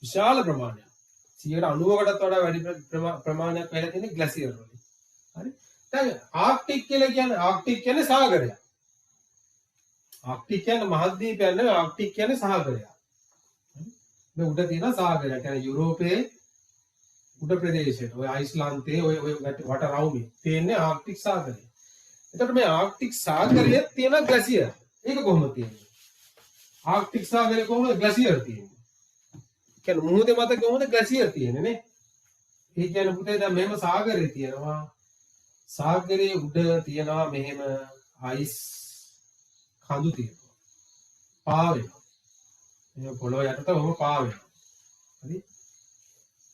විශාල ප්‍රමාණයක් 90කටත් වඩා වැඩි ප්‍රමාණයක් වැහිලා තියෙන්නේ ග්ලැසියර් වලින්. හරි. දැන් ආර්ක්ටික් කියන්නේ සාගරයක්. ආර්ක්ටික් කියන්නේ මහද්වීපයක් නෙවෙයි. ආර්ක්ටික් කියන්නේ සාගරයක්. මේ උඩ තියෙන සාගරයක්. يعني යුරෝපයේ උඩ ප්‍රදේශයට ඔය අයිස්ලාන්තයේ ඔය වට රවුමේ තියෙන්නේ ආර්ක්ටික් සාගරය. එතකොට මේ ආර්ක්ටික් සාගරයේ තියෙන ග්ලැසියර්. ඒක කොහොමද තියෙන්නේ? ආර්ක්ටික් සාගරයේ කොහොමද ග්ලැසියර් තියෙන්නේ? කියන්නේ මුහුදේ මත කොහොමද ග්ලැසියර් තියෙන්නේ නේ? ඒ කියන්නේ පුතේ දැන් මෙහෙම සාගරේ තියෙනවා. සාගරයේ උඩ තියෙනවා මෙහෙම අයිස් කඳු තියෙනවා. පාවෙනවා. මේ පොළොව යටට ඔහොම පාවෙනවා. හරි?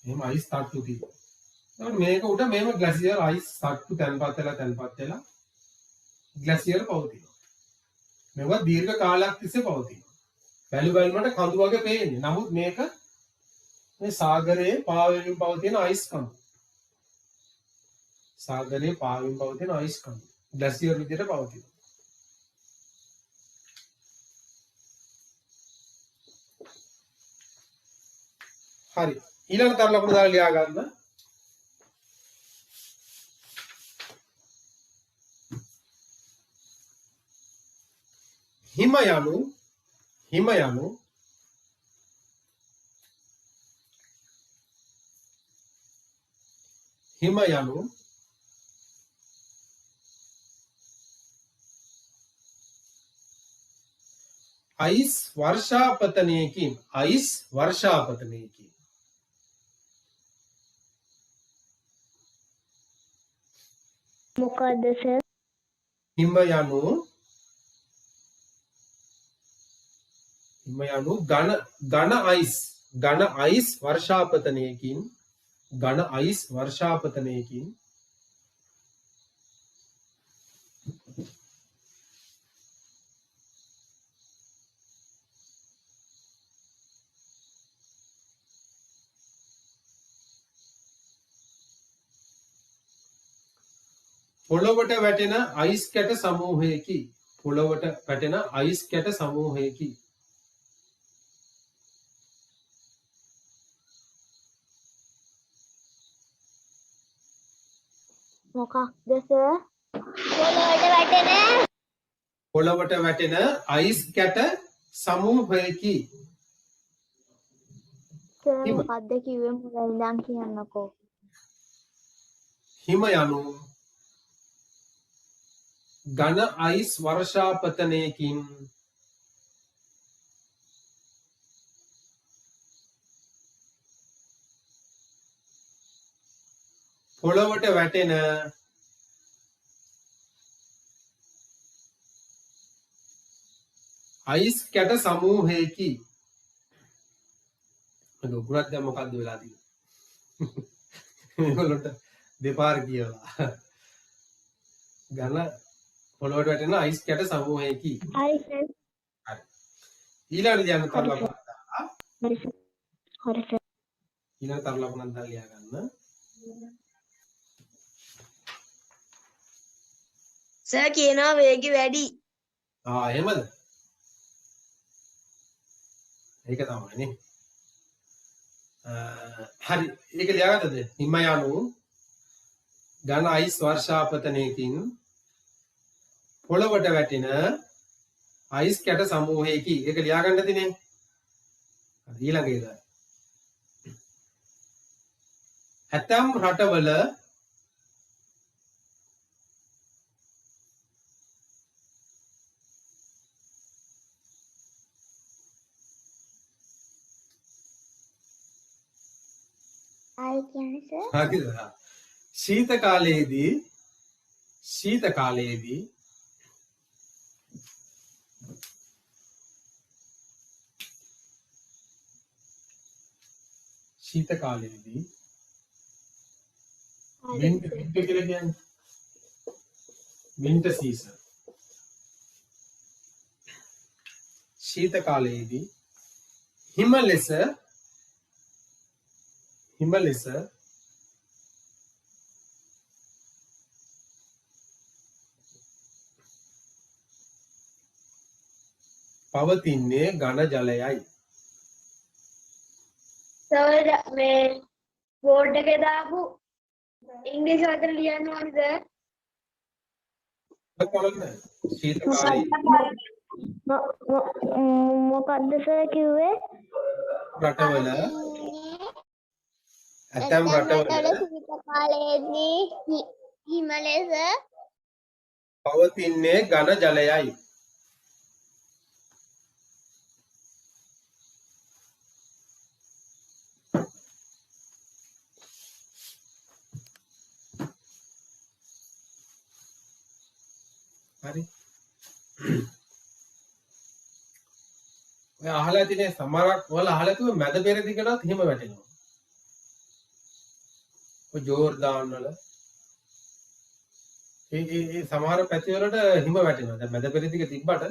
එහෙම අයිස් තට්ටු තියෙනවා. එතකොට මේක උඩ මෙහෙම ග්ලැසියර් අයිස් තට්ටු තැන්පත් වෙලා ග්ලැසියර් පවතිනවා. මේවා දීර්ඝ කාලයක් තිස්සේ පවතිනවා. බැලුමට කඳු වගේ පේන්නේ. නමුත් මේක මේ සාගරයේ පාවෙමින් පවතින අයිස් කඳු. සාගරයේ පාවෙමින් පවතින අයිස් කඳු. ග්ලැසියර් විදිහට පවතිනවා. හරි. ඊළඟ තර ලකුණු දාලා ලියා ගන්න. හිම යනු අයිස් වර්ෂාපතනයකින් මොකද්ද සර්? හිම යනු ඝන අයිස් වර්ෂාපතනයකින් පොළොවට වැටෙන අයිස් කැට සමූහයකි. මොකක්ද සර්? පොළොවට පොළොවට වැටෙන වැටෙන අයිස් කැට සමූහයකි. සර් හිම. මොකද්ද කිව්වේ මුලින් ඉඳන් කියන්නකෝ. හිම යනු ඝන අයිස් වර්ෂාපතනයකින් පොළොවට වැටෙන අයිස් කැට සමූහයකි. මම උගුරක් දැන් මොකද්ද වෙලා තියෙන්නේ? මේගොල්ලන්ට දෙපාර කියලා. ඝන පොළොවට වැටෙන අයිස් කැට සමූහයකි. හරි සර්. හරි. ඊළඟ ලියන්න තර ලකුණක් දාලා. හරි සර්. ඊළඟ තර ලකුණක් දාලා ලියා ගන්න. සර් කියනවා වේගය වැඩි. එහෙමද? ඒක තමයි නේ. හරි. ඒක ලියාගත්තද? හිම යනු ඝන අයිස් වර්ෂාපතනයකින් පොළොවට වැටෙන අයිස් කැට සමූහයකි. ඒක ලියාගන්න තිනේ. ඊළඟ එක. ඇතම් රටවල ආයි කියන්නේ සර්? හරිද? ශීත කාලයේදී ශීත කාලයේදී winter කියලා කියන්නේ winter season. ශීත කාලයේදී හිම ලෙස පවතින්නේ ඝන ජලයයි. සර් මේ බෝඩ් එකේ දාපු ඉංග්‍රීසි වචන ලියන්න ඕනද? ශීත කාලයේ මොකද්ද සර් කිව්වේ? රටවල ඇතම් රටවල ශීත කාලයේදී හිම ලෙස පවතින්නේ ඝන ජලයයි. හරි. ඔය අහලා තියෙන සමහරක් වල අහලා තිබු මැද පෙරදිගටත් හිම වැටෙනවා. ඔය ජෝර්දාන් වල ඒ සමහර පැති වලට හිම වැටෙනවා. දැන් මැද පෙරදිග තිබ්බට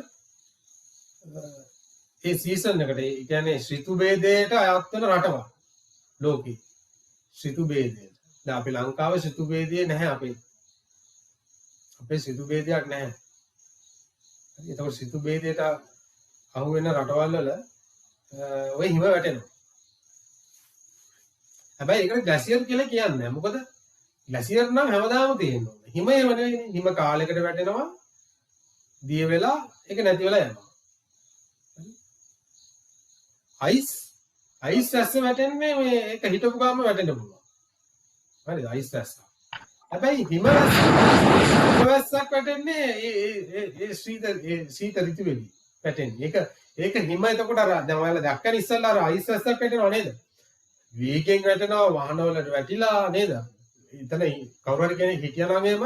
ඒ සීසන් එකට ඒ කියන්නේ ඍතු භේදයට අයත් වෙන රටවල් ලෝකේ. ඍතු භේදයට. දැන් අපේ ලංකාවේ ඍතු භේදය නැහැ අපේ. අපේ ඍතු භේදයක් නැහැ. හරි. ඒතකොට ඍතු භේදයට අහු වෙන රටවල් වල ඔය හිම වැටෙනවා. හැබැයි ඒකට ග්ලැසියර් කියලා කියන්නේ නැහැ. මොකද ග්ලැසියර් නම් හැමදාම තියෙනවා. හිම එහෙම නෙවෙයි. හිම කාලයකට වැටෙනවා. දිය වෙලා ඒක නැති වෙලා යනවා. අයිස් ඇස්ස වැටෙන්නේ මේ ඒක හිටපු ගාම වැටෙන්න පුළුවන්. හරිද? අයිස් ඇස්ස. හැබැයි හිම වැස්සක් වැටෙන්නේ ඒ සීත ඍතුවේදී වැටෙන්නේ. ඒක හිම එතකොට අර දැන් ඔයාලා දැක්කන ඉස්සෙල්ලා අර අයිස් වැස්සක් වැටෙනව නේද? වේගෙන් වැටෙනවා වාහනවලට වැටිලා නේද? එතන කවුරු හරි කෙනෙක් හිටියා නම් එහෙම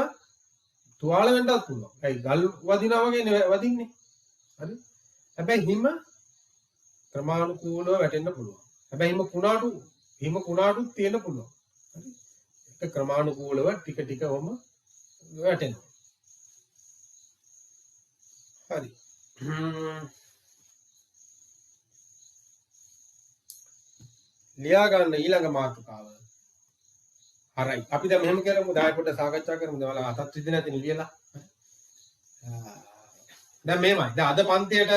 තුවාල වෙන්නත් පුළුවන්. ඒයි ගල් වදිනා වගේ වදින්නේ. හරි? හැබැයි හිම ක්‍රමානුකූලව වැටෙන්න පුළුවන්. හැබැයි හිම කුණාටු තියෙන්න පුළුවන්. හරි? ඒක ක්‍රමානුකූලව ටික ටික වම වැටෙනවා. හරි. ලියා ගන්න ඊළඟ මාතෘකාව. හරි. අපි දැන් මෙහෙම කරමු. ඩායි පොඩ්ඩක් සාකච්ඡා කරමු. දැන් ඔයාලා අතත් රිදෙන්නේ නැති ලියලා. දැන් මේමයි. දැන් අද පන්තියට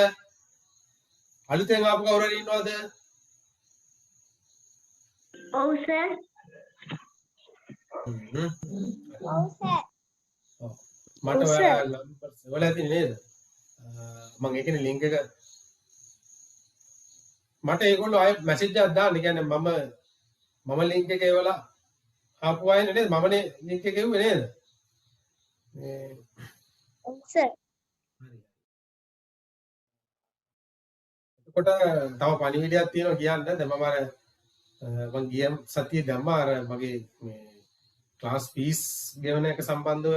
අලුතෙන් ආපු කවුරු හරි ඉන්නවද? ඔව් සර්. ඔව් සර්. මට ඔයාලා ඔයාලා ඇති නේද? මම ඒකනේ ලින්ක් එක මට ඒගොල්ලෝ ආයෙ මැසේජ් එකක් දාන්න. කියන්නේ මම ලින්ක් එක ඒවලා ආපු අය නේද? මමනේ ලින්ක් එක එව්වේ නේද? මේ ඔව් සර්. එතකොට තව පණිවිඩයක් තියෙනවා කියන්න. දැන් මම ගිය සතියේ දැම්මා අර මගේ මේ ක්ලාස් ෆීස් ගෙවන එක සම්බන්ධව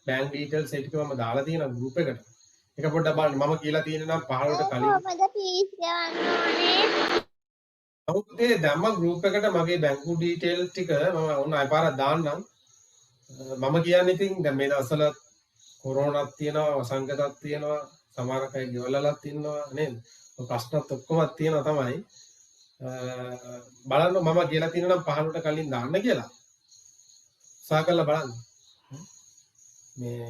බැංක් ඩීටේල්ස් ඒ ටික මම දාලා තියෙනවා ගෲප් එකට. ඒක පොඩ්ඩක් බලන්න. මම කියලා තියෙන නම් 15ට කලින් කොහමද ෆීස් ගවන්න ඕනේ? නමුත් ඒ දැම්ම ගෲප් එකට මගේ බැංකු ඩීටේල්ස් ටික මම උන් අයපාරක් දාන්නම්. මම කියන්නේ ඉතින් දැන් මේ දවස්වල කොරෝනාක් තියෙනවා, වසංගතයක් තියෙනවා, සමහරක් අය ගෙවලලක් ඉන්නවා නේද? ප්‍රශ්නත් ඔක්කොම තියෙනවා තමයි. බලන්න මම කියලා තියෙන නම් 15ට කලින් දාන්න කියලා. සාකල්ලා බලන්න. මේ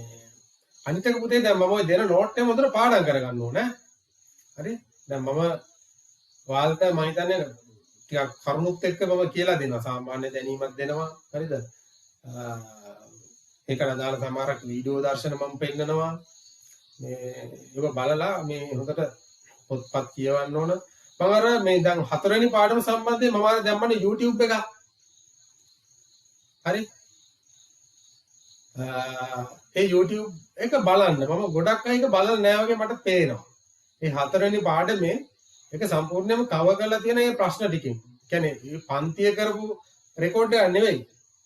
අනිත් එක පුතේ දැන් මම ඔය දෙන නෝට් එක හොඳට පාඩම් කරගන්න ඕනේ. හරි? දැන් මම ඔයාලට මම හිතන්නේ ටිකක් කරුණුත් එක්ක මම කියලා දෙනවා. සාමාන්‍ය දැනීමක් දෙනවා. හරිද? ඒකට අදාළ සමහරක් වීඩියෝ දර්ශන මම පෙන්නනවා. මේ ඒක බලලා මේ හොඳට පොත්පත් කියවන්න ඕන. මම අර මේ දැන් 4 වෙනි පාඩම සම්බන්ධයෙන් මම අර දැම්මනේ YouTube එක. හරි? ඒ YouTube එක බලන්න. මම ගොඩක් අය ඒක බලලා නැහැ වගේ මට පේනවා. මේ 4 වෙනි පාඩමේ ඒක සම්පූර්ණයෙන්ම කවර් කරලා තියෙන මේ ප්‍රශ්න ටිකෙන්. කියන්නේ මේ පන්තිය කරපු රෙකෝඩ් එක නෙවෙයි.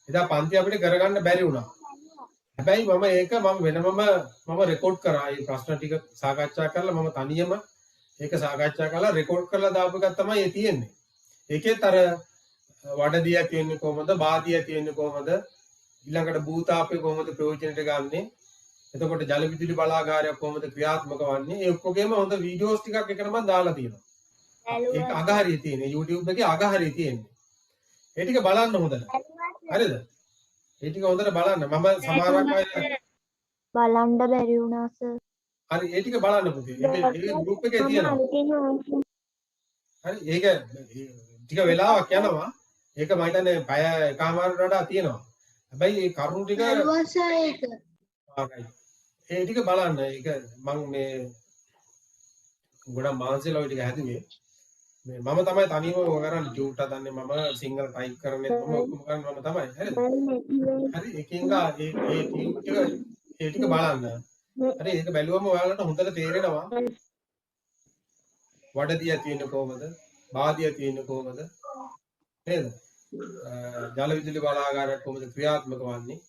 එදා පන්ති අපිට කරගන්න බැරි වුණා. හැබැයි මම වෙනමම රෙකෝඩ් කරා. මේ ප්‍රශ්න ටික සාකච්ඡා කරලා මම තනියම ඒක සාකච්ඡා කරලා රෙකෝඩ් කරලා දාපු එකක් තමයි ඒ තියෙන්නේ. ඒකෙත් අර වඩදිය ඇති වෙන්නේ කොහොමද? බාදිය ඇති වෙන්නේ කොහොමද? ඊළඟට භූතාපේ කොහොමද ප්‍රයෝජනට ගන්නෙ? එතකොට ජල විදුලි බලාගාරයක් කොහොමද ක්‍රියාත්මක වන්නේ? ඒ ඔක්කොගේම හොඳ වීඩියෝස් ටිකක් එකට මම දාලා තියෙනවා. ඒක අගහරිය තියෙන්නේ YouTube එකේ අගහරිය තියෙන්නේ. ඒ ටික බලන්න හොඳට. හරිද? ඒ ටික හොඳට බලන්න. මම සමහරක් අය බලන්න බැරි වුණා සර්. හරි ඒ ටික බලන්න පුතේ. ඒ ගෲප් එකේ තියෙනවා. හරි ඒක ටික වෙලාවක් යනවා. ඒක මම හිතන්නේ පැය එකමාරකට වඩා තියෙනවා. හැබැයි මේ කරුණු ටික ඒ ටික බලන්න. ඒක මම මේ ගොඩක් මානසිකව ටික හැදුවේ. මේ මම තමයි තනියම ඔය කරන්නේ ටියුට් හදන්නේ මම සිංගල් ටයිප් කරන්නේ මම ඔක්කොම කරන්නේ මම තමයි. හරිද? හරි ඒකෙන්ද ඒ ටියුට් ඒ ටික බලන්න. හරි ඒක බැලුවම ඔයාලට හොඳට තේරෙනවා. වඩදිය තියෙන්නේ කොහමද? බාදිය තියෙන්නේ කොහමද? නේද? ජල විදුලි බලාගාරයක් කොහොමද ක්‍රියාත්මක වන්නේ?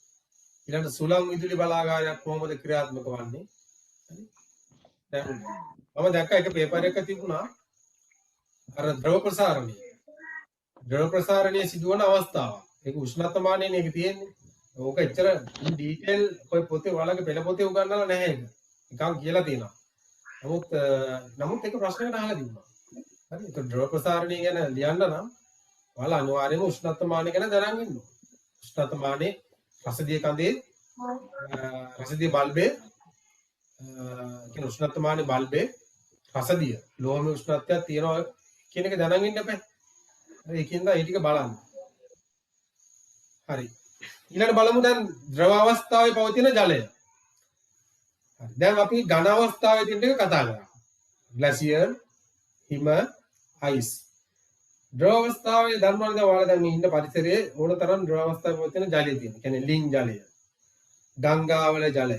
ඊළඟට සුළං විදුලි බලාගාරයක් කොහොමද ක්‍රියාත්මක වන්නේ? හරි? දැන් මම දැක්ක එක පේපර් එකක තිබුණා අර ද්‍රව ප්‍රසාරණය. ද්‍රව ප්‍රසාරණයේ සිදුවන අවස්ථාව. ඒක උෂ්ණත්වමානයේ මේක තියෙන්නේ. ඕක එච්චර ඩීටේල් ඔය පොතේ ඔයාලගේ පෙළ පොතේ උගන්වලා නැහැ ඒක. නිකන් කියලා තියෙනවා. නමුත් ඒක ප්‍රශ්නයකට අහලා තිබුණා. හරි? ඒක ද්‍රව ප්‍රසාරණය ගැන ලියන්න නම් ඔයාලා අනිවාර්යයෙන්ම උෂ්ණත්වමානය ගැන දැනගෙන ඉන්න ඕන. උෂ්ණත්වමානයේ රසදිය කඳේ රසදිය බල්බේ කියන උෂ්ණත්වමානයේ බල්බේ රසදිය ලෝහමය උෂ්ණත්වයක් තියෙනවා කියන එක දැනගෙන ඉන්න බෑ. හරි ඒකින්ද ඒ ටික බලන්න. හරි. ඊළඟට බලමු දැන් ද්‍රව අවස්ථාවේ පවතින ජලය. හරි. දැන් අපි ඝන අවස්ථාවේ තියෙන එක කතා කරා. ග්ලැසියර්, හිම, අයිස්. ද්‍රව අවස්ථාවේ ධර්මවල දැන් ඔයාලා දැන් මේ ඉන්න පරිසරයේ ඕනතරම් ද්‍රව අවස්ථාවේ පවතින ජලය තියෙනවා. කියන්නේ ලිං ජලය, ගංගාවල ජලය,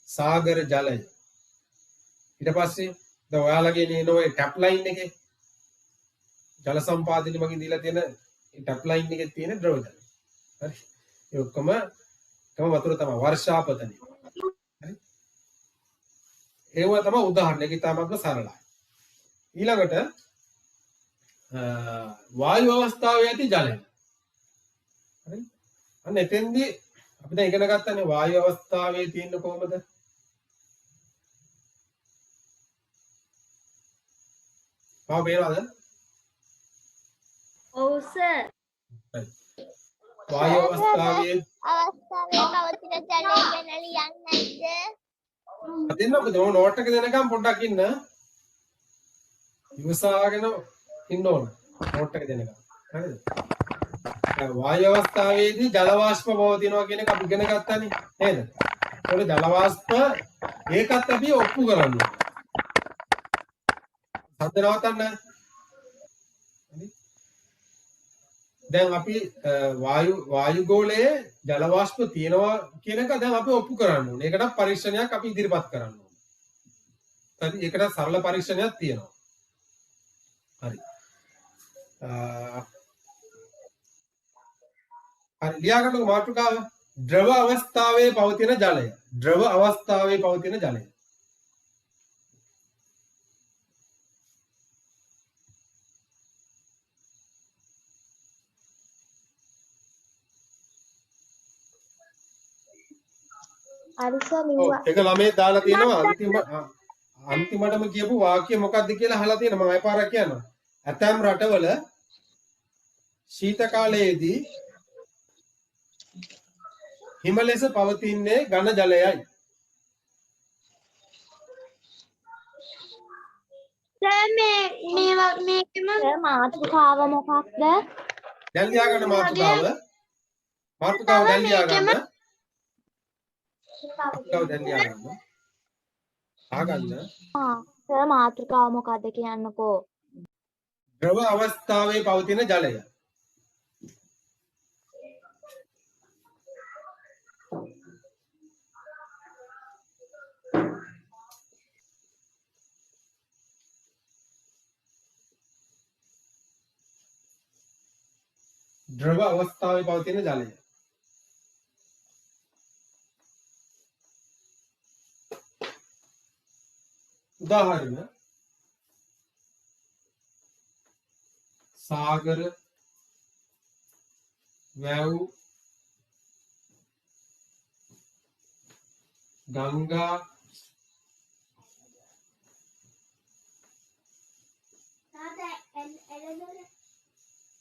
සාගර ජලය. ඊට පස්සේ දැන් ඔයාලගේ නේ ඔය ටැප් ලයින් එකේ ජල සම්පාදනය මගින් දීලා තියෙන ටැප් ලයින් එකේ තියෙන ද්‍රව ජලය. හරි. ඒ ඔක්කොම තම වතුර තමයි වර්ෂාපතනෙ. හරි. ඒව තමයි උදාහරණ. ඒක ඉතාමත්ම සරලයි. ඊළඟට වායු අවස්ථාවේ ඇති ජලය. හරි. අන්න එතෙන්දී අපි දැන් ඉගෙන ගන්නනේ වායු අවස්ථාවේ තියෙන කොහොමද? ආව පේනවද? ඔව් සර්. වායු අවස්ථාවේ පවතින ජලය ගැන ලියන්නේ නැද්ද? අදින්න ඔබ නෝට් එක දෙනකම් පොඩ්ඩක් ඉන්න. ඉවසාගෙන ඉන්න ඕන. නෝට් එක දෙනකම්. හරිද? වායු අවස්ථාවේදී ජල වාෂ්ප පවතිනවා කියන එක අපි ඉගෙන ගත්තානේ නේද? ඒකේ ජල වාෂ්ප ඒකත් අපි ඔප්පු කරන්න ඕනේ. සද්ද නවත්තන්න. හරි. දැන් අපි වායු ගෝලයේ ජල වාෂ්ප තියෙනවා කියන එක දැන් අපි ඔප්පු කරන්න ඕනේ. ඒකට පරීක්ෂණයක් අපි ඉදිරිපත් කරන්න ඕනේ. හරි. ඒකට සරල පරීක්ෂණයක් තියෙනවා. හරි. හරි ලියාගන්නකො මාතෘකාව. ද්‍රව අවස්ථාවේ පවතින ජලය. ද්‍රව අවස්ථාවේ පවතින ජලය. අරිසා ලිව්වා. ඒක ළමේ දාලා තියෙනවා අන්තිමටම කියපු වාක්‍ය මොකක්ද කියලා අහලා තියෙනවා. මම අයපාරක් කියනවා. ඇතැම් රටවල ශීත කාලයේදී හිම ලෙස පවතින්නේ ඝන ජලයයි. සර් මේකම සර් මාතෘකාව මොකක්ද? දැන් ලියාගන්න මාතෘකාව. මාතෘකාව දැන් ලියාගන්න. මාතෘකාව දැන් ලියාගන්න. ආගන්න. සර් මාතෘකාව මොකක්ද කියන්නකෝ. ද්‍රව අවස්ථාවේ පවතින ජලය. ද්‍රව අවස්ථාවේ පවතින ජලය. උදාහරණ සාගර, වැව්, ගංගා,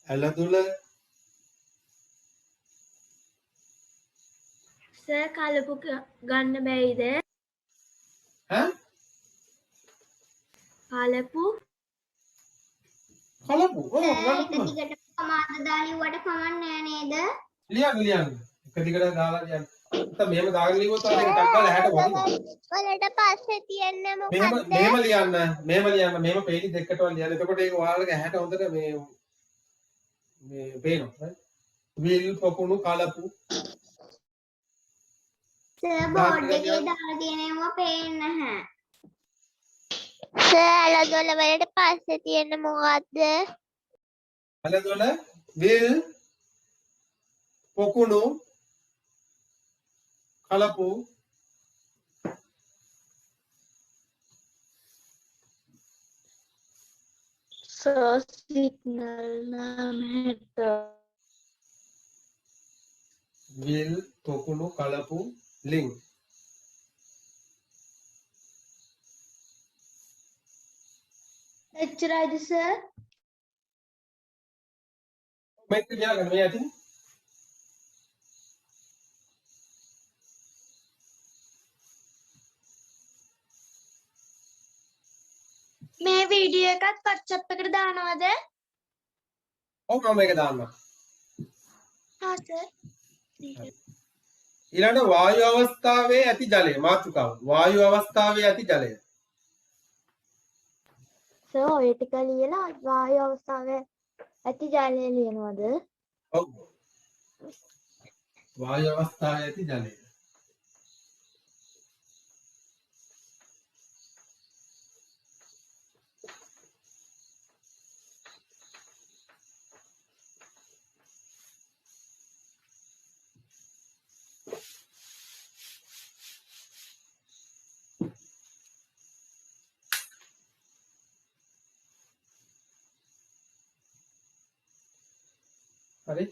ඇලදොල, සර් කලපු ගන්න බැයිද? ඈ කලපු කලපු ඒක දිගට කමාද දාලිවට කමන්නේ නේද? ලියන්න එක දිගට දාලා ලියන්න. නැත්නම් මෙහෙම දාගෙන ලියුවොත් තමයි ටක් ගාලා 60 වදිනවා. වලට පස්සේ තියෙන්නේ මෙහෙම මොකක්ද? මෙහෙම පේජ් දෙකකට ලියන්න. එතකොට ඒක ඔයාලගේ 60 හොඳට මේ පේනවා. විල් පොකුණු කලපු සර් බෝඩ් එකේ දාලා තියෙනවා පේන්නේ නැහැ. සර් ඇලදොල වලට පස්සේ තියෙන්නේ මොකක්ද? ඇලදොල විල් පොකුණු කලපු සර් සිග්නල් නමෙට විල් පොකුණු කලපු ලිං. එච්චරයිද සර්? මේක ලියාගන්න මේ ඇතින්. මේ වීඩියෝ එකත් WhatsApp එකට දානවද? ඔව් මම මේක දාන්නම්. हाँ सर ඊළඟ වායු අවස්ථාවේ ඇති ජලය මාතෘකාව. වායු අවස්ථාවේ ඇති ජලය. සර් ඔය ටික ලියලා වායු අවස්ථාවේ ඇති ජලය ලියනවද? ඔව්. වායු අවස්ථාවේ ඇති ජලය. හරි.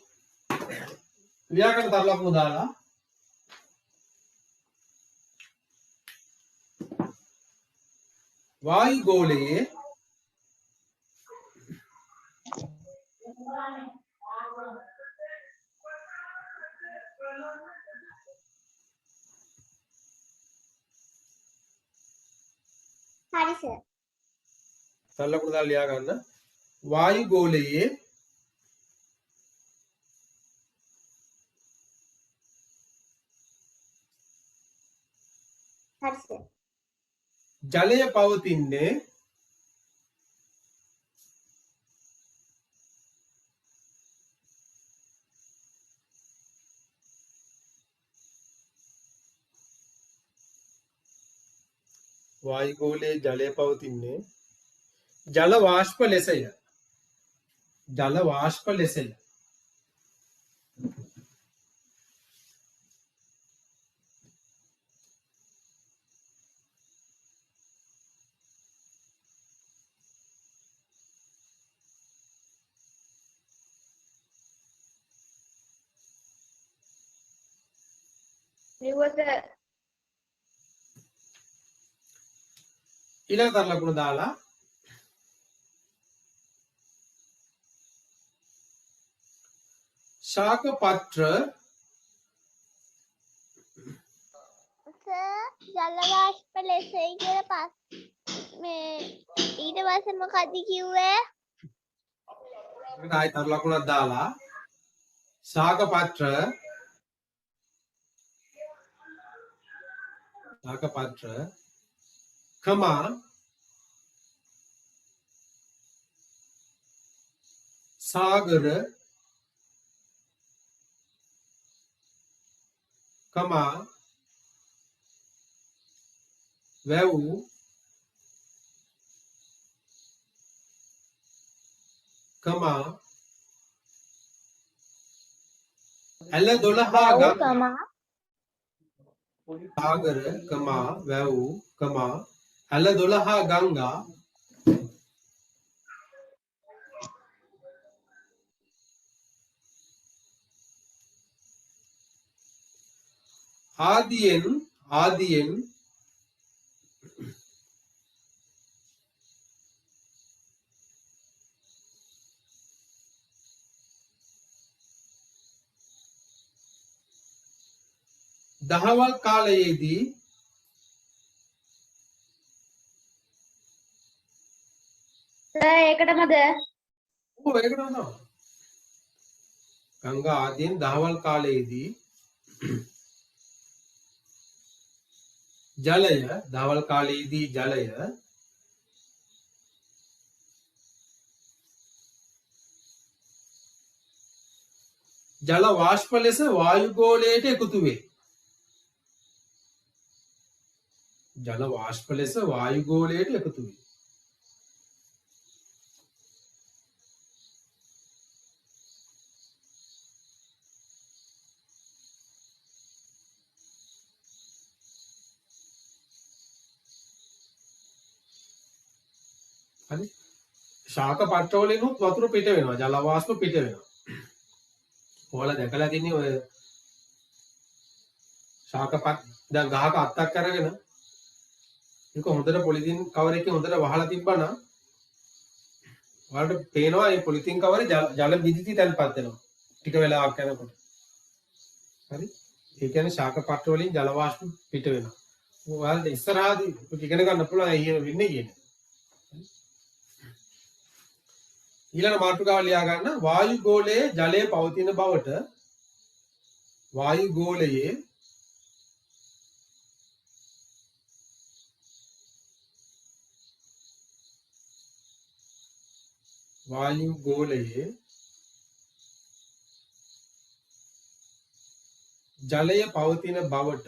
ව්‍යාකරණ තර ලකුණු දාලා වායු ගෝලයේ හරි සර් තර ලකුණු දාලා ලියා ගන්න. වායු ගෝලයේ හරි සර් ජලය පවතින්නේ වායු ගෝලයේ ජලය පවතින්නේ ජල වාෂ්ප ලෙසය. ජල වාෂ්ප ලෙසය. ලිව්වා සර්. ඊළඟ තර ලකුණු දාලා ශාක පත්‍ර සර් ජල වාෂ්ප ලෙසයි කියලා මේ ඊට පස්සේ මොකද කිව්වේ? මේක ආයෙ තර ලකුණක් දාලා ශාක පත්‍ර කමා सागर कमा වැව් කමා ඇල 12 ගම් सागर कमा වැව් कमा ඇල 12 गंगा आदियन दहवल कालयेदी ඒකටමද ඕ ඒකට නෝ ගංගා ආදීන් දහවල් කාලයේදී ජලය දහවල් කාලයේදී ජලය ජල වාෂ්ප ලෙස වායු ගෝලයට එකතු වේ. ජල වාෂ්ප ලෙස වායු ගෝලයට එකතු වේ. හරි ශාක පත්‍රවලිනුත් වතුර පිට වෙනවා ජල වාෂ්ප පිට වෙනවා. ඔයාලා දැකලා තින්නේ ඔය ශාකපත් දැන් ගහක අත්තක් අරගෙන ඒක හොඳට පොලිතින් කවර් එකකින් හොඳට වහලා තිබ්බනම් ඔයාලට පේනවා මේ පොලිතින් කවරේ ජල විදුලි තැන්පත් වෙනවා ටික වෙලාවක් යනකොට. හරි ඒ කියන්නේ ශාක පත්‍ර වලින් ජල වාෂ්ප පිට වෙනවා. ඔයාලට ඉස්සරහදී ඉගෙන ගන්න පුළුවන් එහෙම වෙන්නේ කියන්නේ. ඊළඟ මාතෘකාව ලියා ගන්න වායු ගෝලයේ ජලය පවතින බවට වායුගෝලයේ ජලය පවතින බවට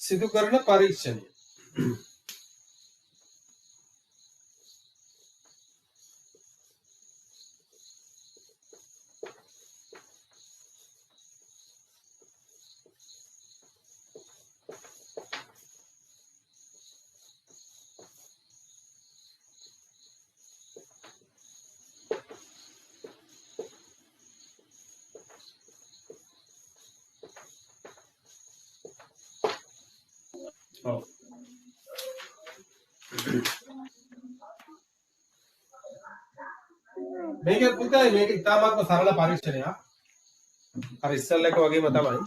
සිදු කරන පරීක්ෂණය. ඔව්. මේක පුතේ මේක ඉතාමත්ම සරල පරීක්ෂණයක්. අර ඉස්සෙල්ලා එක වගේම තමයි.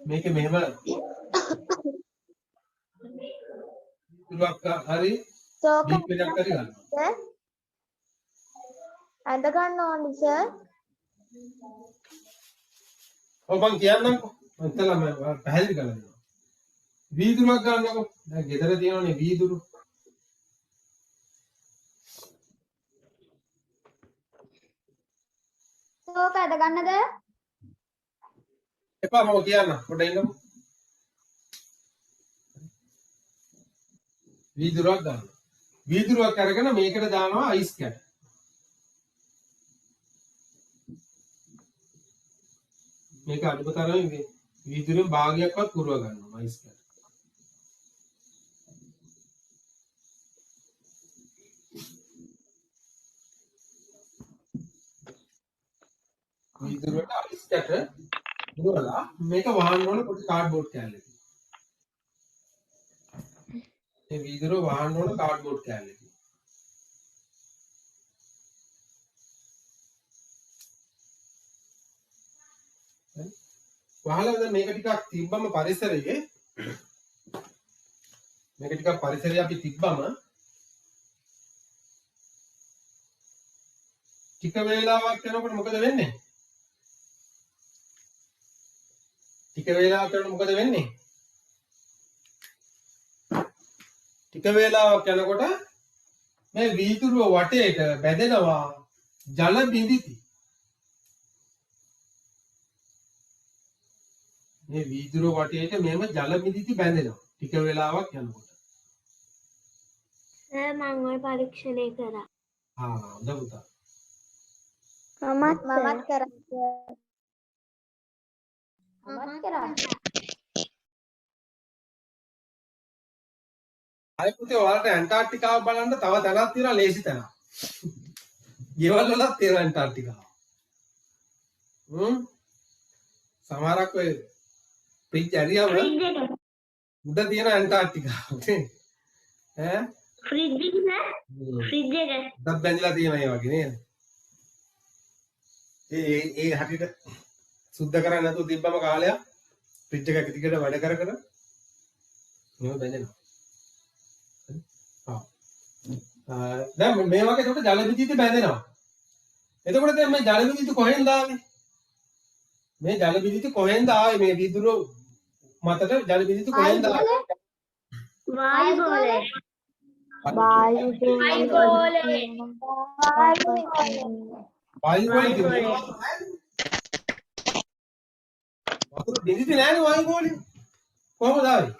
මේක මෙහෙම තුලක් හරි සෝක දීපයක් හරි ගන්නවා. ඇඳ ගන්න ඕනි සර්. ඔව් මං කියන්නම්කෝ. මං ඉතලා මම පැහැදිලි කරලා දෙනවා. වීදුරුවක් ගන්නකො. දැන් ගෙදර තියෙනවනේ වීදුරු. සෝක ඇඳ ගන්නද? එපා මම කියන්න. පොඩ්ඩක් ඉන්නකෝ. වීදුරුවක් ගන්න. වීදුරුවක් අරගෙන මේකට දානවා අයිස් කැට. මේක අඩුතරමින් වීදුරුවේ භාගයක්වත් පුරව ගන්නවා අයිස් කැට. වීදුරුවට අයිස් කැට පුරවලා මේක වහන්න ඕන පොඩි කාඩ්බෝඩ් කෑල්ලකින්. මේ වීදුරුව වහන්න ඕන කාඩ්බෝඩ් කෑල්ලකින්. වහලා දැන් මේක ටිකක් තිබ්බම පරිසරයේ මේක ටිකක් පරිසරයේ අපි තිබ්බම ටික වේලාවක් යනකොට මොකද වෙන්නේ? ටික වේලාවක් යනකොට මොකද වෙන්නේ? ටික වේලාවක් යනකොට මේ වීදුරුව වටේට බැඳෙනවා ජල බිඳිති. මේ වීදුරුව වටේට මෙහෙම ජල බිඳිති බැඳෙනවා ටික වේලාවක් යනකොට. සර් මම ওই පරීක්ෂණය කරා. හොඳ පුතා. මමත් කරා. මමත් කරා. අය පුතේ ඔයාලට ඇන්ටාර්ක්ටිකාව බලන්න තව තැනක් තියෙනවා ලේසි තැනක්. ගෙවල් වලත් තියෙනවා ඇන්ටාර්ක්ටිකාව. සමහරක් ඔය ප්‍රිච් ඇරියාව උඩ තියෙන ඇන්ටාර්ක්ටිකාව. ඈ ෆ්‍රිජ් එක නෑ ෆ්‍රිජ් එක දත් බැඳලා තියෙන ඒ වගේ නේද? ඒ හරියට සුද්ධ කරන්නේ නැතුව තිබ්බම කාලයක් ෆ්‍රිජ් එක දිගට වැඩ කර කර මේව බැඳෙනවා. දැන් මේ වගේ එතකොට ජල විද්‍යුත් බැඳෙනවා. එතකොට දැන් මේ ජල විද්‍යුත් කොහෙන්ද ආවේ? මේ ජල විද්‍යුත් කොහෙන්ද ආවේ? මේ වීදුරුව මතට ජල විද්‍යුත් කොහෙන්ද ආවේ? වායුගෝලය වායුගෝලය වතුර බිඳිති නෑනේ වායුගෝලය. කොහොමද ආවේ?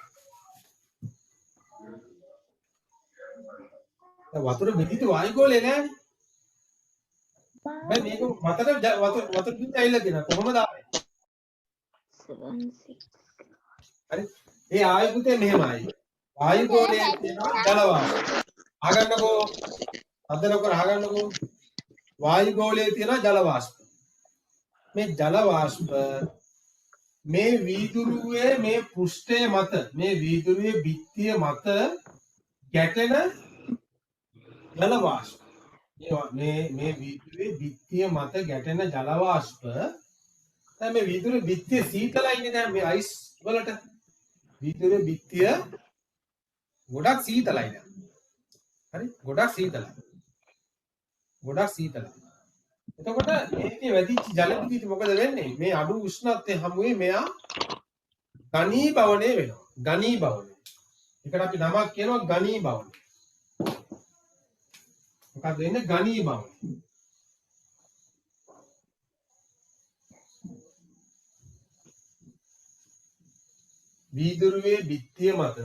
වතුර බිඳිති වායුගෝලය නෑනේ. බෑ මේක මතට වතුර බිඳ ඇවිල්ලා තියෙනවා. කොහොමද ආවේ? 76. හරි. ඒ ආයෙ පුතේ මෙහෙමයි. වායුගෝලයේ තියෙනවා ජල වාෂ්ප. අහගන්නකෝ. අදනකෝ අහගන්නකෝ. වායුගෝලයේ තියෙනවා ජල වාෂ්ප. මේ ජල වාෂ්ප මේ වීදුරුවේ මේ පෘෂ්ඨය මත මේ වීදුරුවේ බිත්තිය මත ගැටෙන ජල වාෂ්ප. මේ වීදුරුවේ බිත්තිය මත ගැටෙන ජල වාෂ්ප දැන් මේ වීදුරුවේ බිත්තිය සීතලයිනේ දැන් මේ අයිස් වලට. වීදුරුවේ බිත්තිය ගොඩක් සීතලයි දැන්. හරි? ගොඩක් සීතලයි. ගොඩක් සීතලයි. එතකොට මේකේ වැඩිච්ච ජල විදිහට මොකද වෙන්නේ? මේ අඩු උෂ්ණත්වයේ හැමුවේ මෙයා ඝනීභවණය වෙනවා. ඝනීභවණය. ඒකට අපි නමක් කියනවා ඝනීභවණය. මොකක්ද වෙන්නේ? ඝනීභවණය. වීදුරුවේ බිත්තිය මත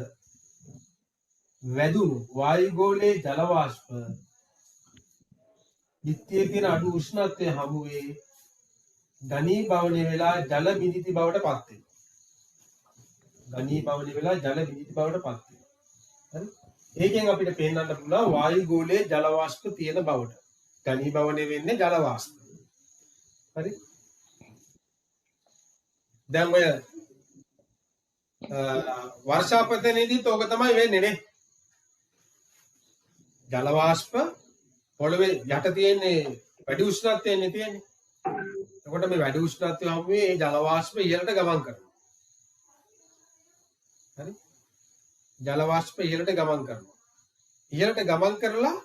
වැදුණු වායුගෝලයේ ජල වාෂ්ප බිත්තියේ තියෙන අඩු උෂ්ණත්වය හමුවේ ඝනීභවණය වෙලා ජල විදිති බවට පත් වෙනවා. ඝනීභවණය වෙලා ජල විදිති බවට පත් වෙනවා. හරි? ඒකෙන් අපිට පේන්නන්න පුළුවන් වායුගෝලයේ ජල වාෂ්ප තියෙන බවට. ඝනීභවණය වෙන්නේ ජල වාෂ්ප. හරි? දැන් ඔය වර්ෂාපතනයේදීත් ඕක තමයි වෙන්නේ නේ. ජල වාෂ්ප පොළවේ යට තියෙන්නේ වැඩි උෂ්ණත්වයෙන් තියෙන්නේ. එතකොට මේ වැඩි උෂ්ණත්වය හැමුවේ මේ ජල වාෂ්ප ඉහළට ගමන් කරනවා. හරි? ජල වාෂ්ප ඉහළට ගමන් කරනවා. ඉහළට ගමන් කරලා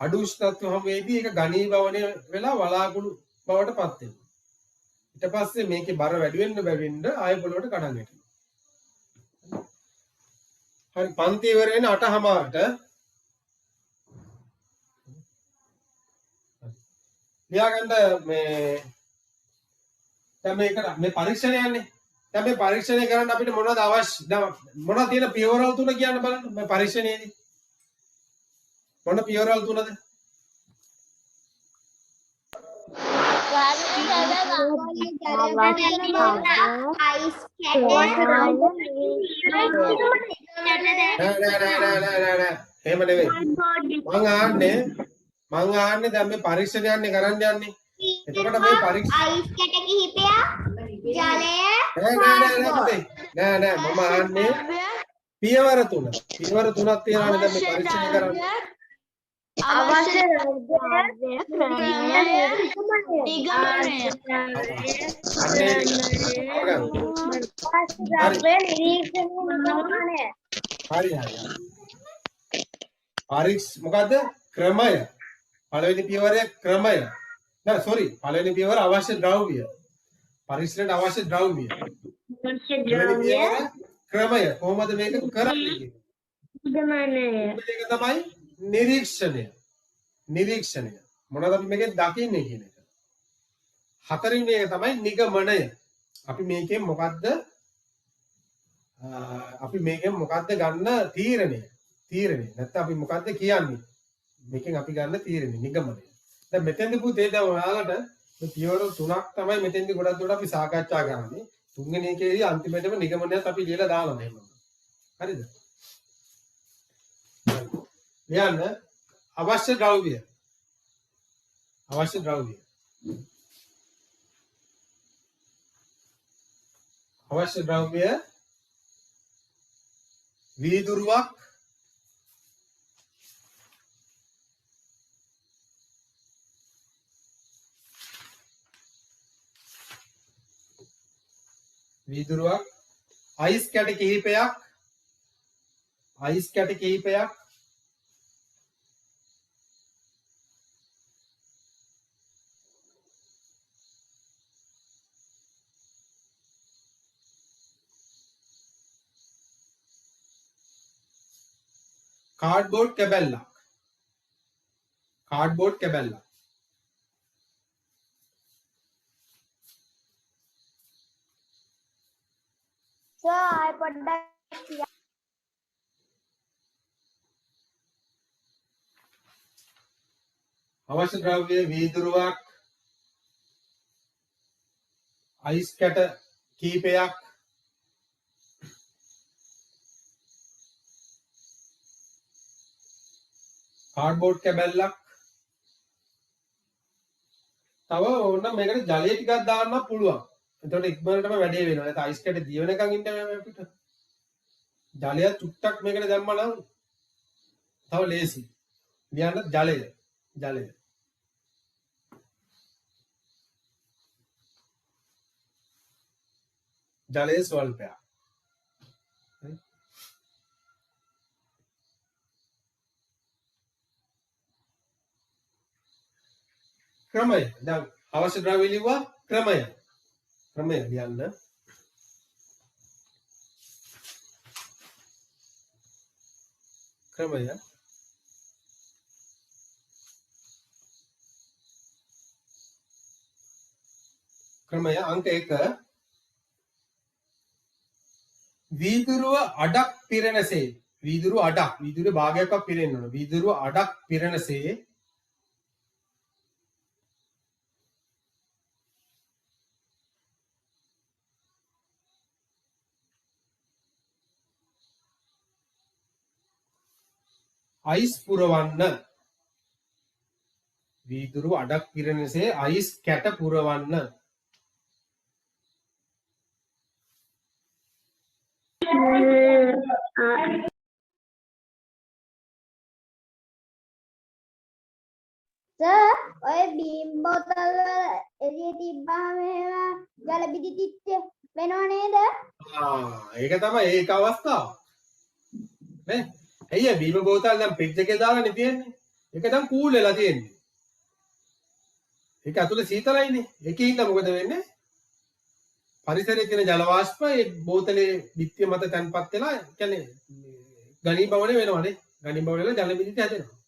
අඩු උෂ්ණත්වය හැමුවේදී ඒක ඝනීභවණය වෙලා වලාකුළු බවට පත් වෙනවා. ඊට පස්සේ මේකේ බර වැඩි වෙන්න ආයෙ පොළොවට කඩන් වැටෙනවා. හරි පන්ති ඉවර වෙන 8:00ට ලියාගන්න මේ දැන් මේකට මේ පරීක්ෂණය යන්නේ. දැන් මේ පරීක්ෂණය කරන්න අපිට මොනවද අවශ්‍ය? මොනවද තියෙන පියවරල් තුන කියන්න බලන්න මේ පරීක්ෂණයේදී. මොන පියවරල් තුනද? එහෙම නෙවෙයි. මං ආන්නේ දැන් මේ පරීක්ෂණ යන්නේ කරන්න යන්නේ. එතකොට මේ පරීක්ෂණ අයිස් කැට කිහිපයක් ජලය නෑ මම ආන්නේ පියවර තුන. පියවර තුනක් තියෙනවානේ දැන් මේ පරීක්ෂණ කරන්නේ. අවශ්‍ය හරි. මොකද්ද? ක්‍රමය. පළවෙනි පියවරේ ක්‍රමය. නෑ සෝරි. පළවෙනි පියවර අවශ්‍ය ද්‍රව්‍ය. පරීක්ෂණයට අවශ්‍ය ද්‍රව්‍ය. දෙවෙනි පියවර ක්‍රමය. කොහොමද මේක කරන්නේ? මේක තමයි නිරීක්ෂණය. මොනවද අපි මේකෙන් දකින්නේ කියන එක. හතරවෙනි එක තමයි නිගමනය. අපි මේකෙන් මොකද්ද ගන්න තීරණය. නැත්නම් අපි මොකද්ද කියන්නේ? මේකෙන් අපි ගන්න තීරණය නිගමනය. දැන් මෙතෙන්ද පුතේ දැන් ඔයාලට මේ පියවර තුනක් තමයි මෙතෙන්දි ගොඩක් දුරට අපි සාකච්ඡා කරන්නේ. තුන්වෙනි එකේදී අන්තිමටම නිගමනයත් අපි ලියලා දානවා එහෙම. හරිද? ලියන්න අවශ්‍ය ද්‍රව්‍ය. වීදුරුවක් අයිස් කැට කිහිපයක් කාඩ්බෝඩ් කැබැල්ලක් අවශ්‍ය ද්‍රව්‍ය වීදුරුවක් අයිස් කැට කීපයක් කාඩ්බෝඩ් කැබැල්ලක් තව ඕන මේකට ජලය ටිකක් දාන්න පුළුවන්. එතකොට ඉක්මනටම වැඩේ වෙනවා. නැත්නම් අයිස් කැට දියවෙනකන් ඉන්න අපිට. ජලය චුට්ටක් මේකට දැම්මම නම් තව ලේසි. ලියන්න ජලය. ජලය ස්වල්පයක්. ක්‍රමය. දැන් අවශ්‍ය ද්‍රව්‍ය ලිව්වා ක්‍රමය. ක්‍රමය ලියන්න. ක්‍රමය. ක්‍රමය අංක 1. වීදුරුව අඩක් පිරෙනසේ. වීදුරුව අඩක්. වීදුරුවේ භාගයක්වත් පිරෙන්න ඕන. වීදුරුව අඩක් පිරෙනසේ අයිස් පුරවන්න. වීදුරුව අඩක් පිරෙනසේ අයිස් කැට පුරවන්න. සර් ඔය බීම් බෝතල් වල එළිය තිබ්බාම එහෙම ජල බිඳිච්ච වෙනව නේද? ඒක තමයි ඒක අවස්ථාව. නේ? ඇයි බීම බෝතල් දැන් ෆ්‍රිජ් එකේ දාලානේ තියෙන්නේ. ඒක දැන් කූල් වෙලා තියෙන්නේ. ඒක ඇතුලේ සීතලයිනේ. ඒකේ හින්දා මොකද වෙන්නේ? පරිසරයේ තියෙන ජල වාෂ්ප ඒ බෝතලේ පිටිය මත තැන්පත් වෙලා කියන්නේ ඝනීභවණය වෙනවානේ. ඝනීභවණය වෙලා ජල බිඳිත හැදෙනවා.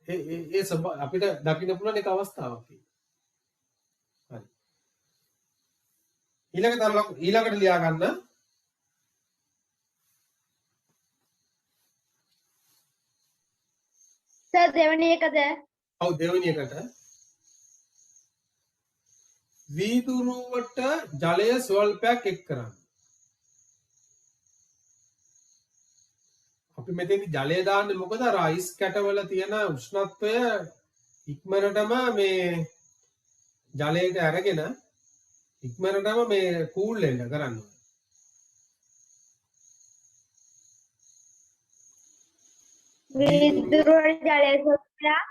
ඒ අපිට දකින්න පුළුවන් එක අවස්ථාවක් ඒක. හරි. ඊළඟට ලියා ගන්න. සර් දෙවෙනි එකද? ඔව් දෙවෙනි එකට. වීදුරුවට ජලය ස්වල්පයක් එක් කරන්න. අපි මෙතෙන්දි ජලය දාන්නේ මොකද අර අයිස් කැටවල තියෙන උෂ්ණත්වය ඉක්මනටම මේ ජලයට අරගෙන ඉක්මනටම මේ කූල් වෙන්න කරන්නේ. වීදුරුවට ජලය ස්වල්පයක්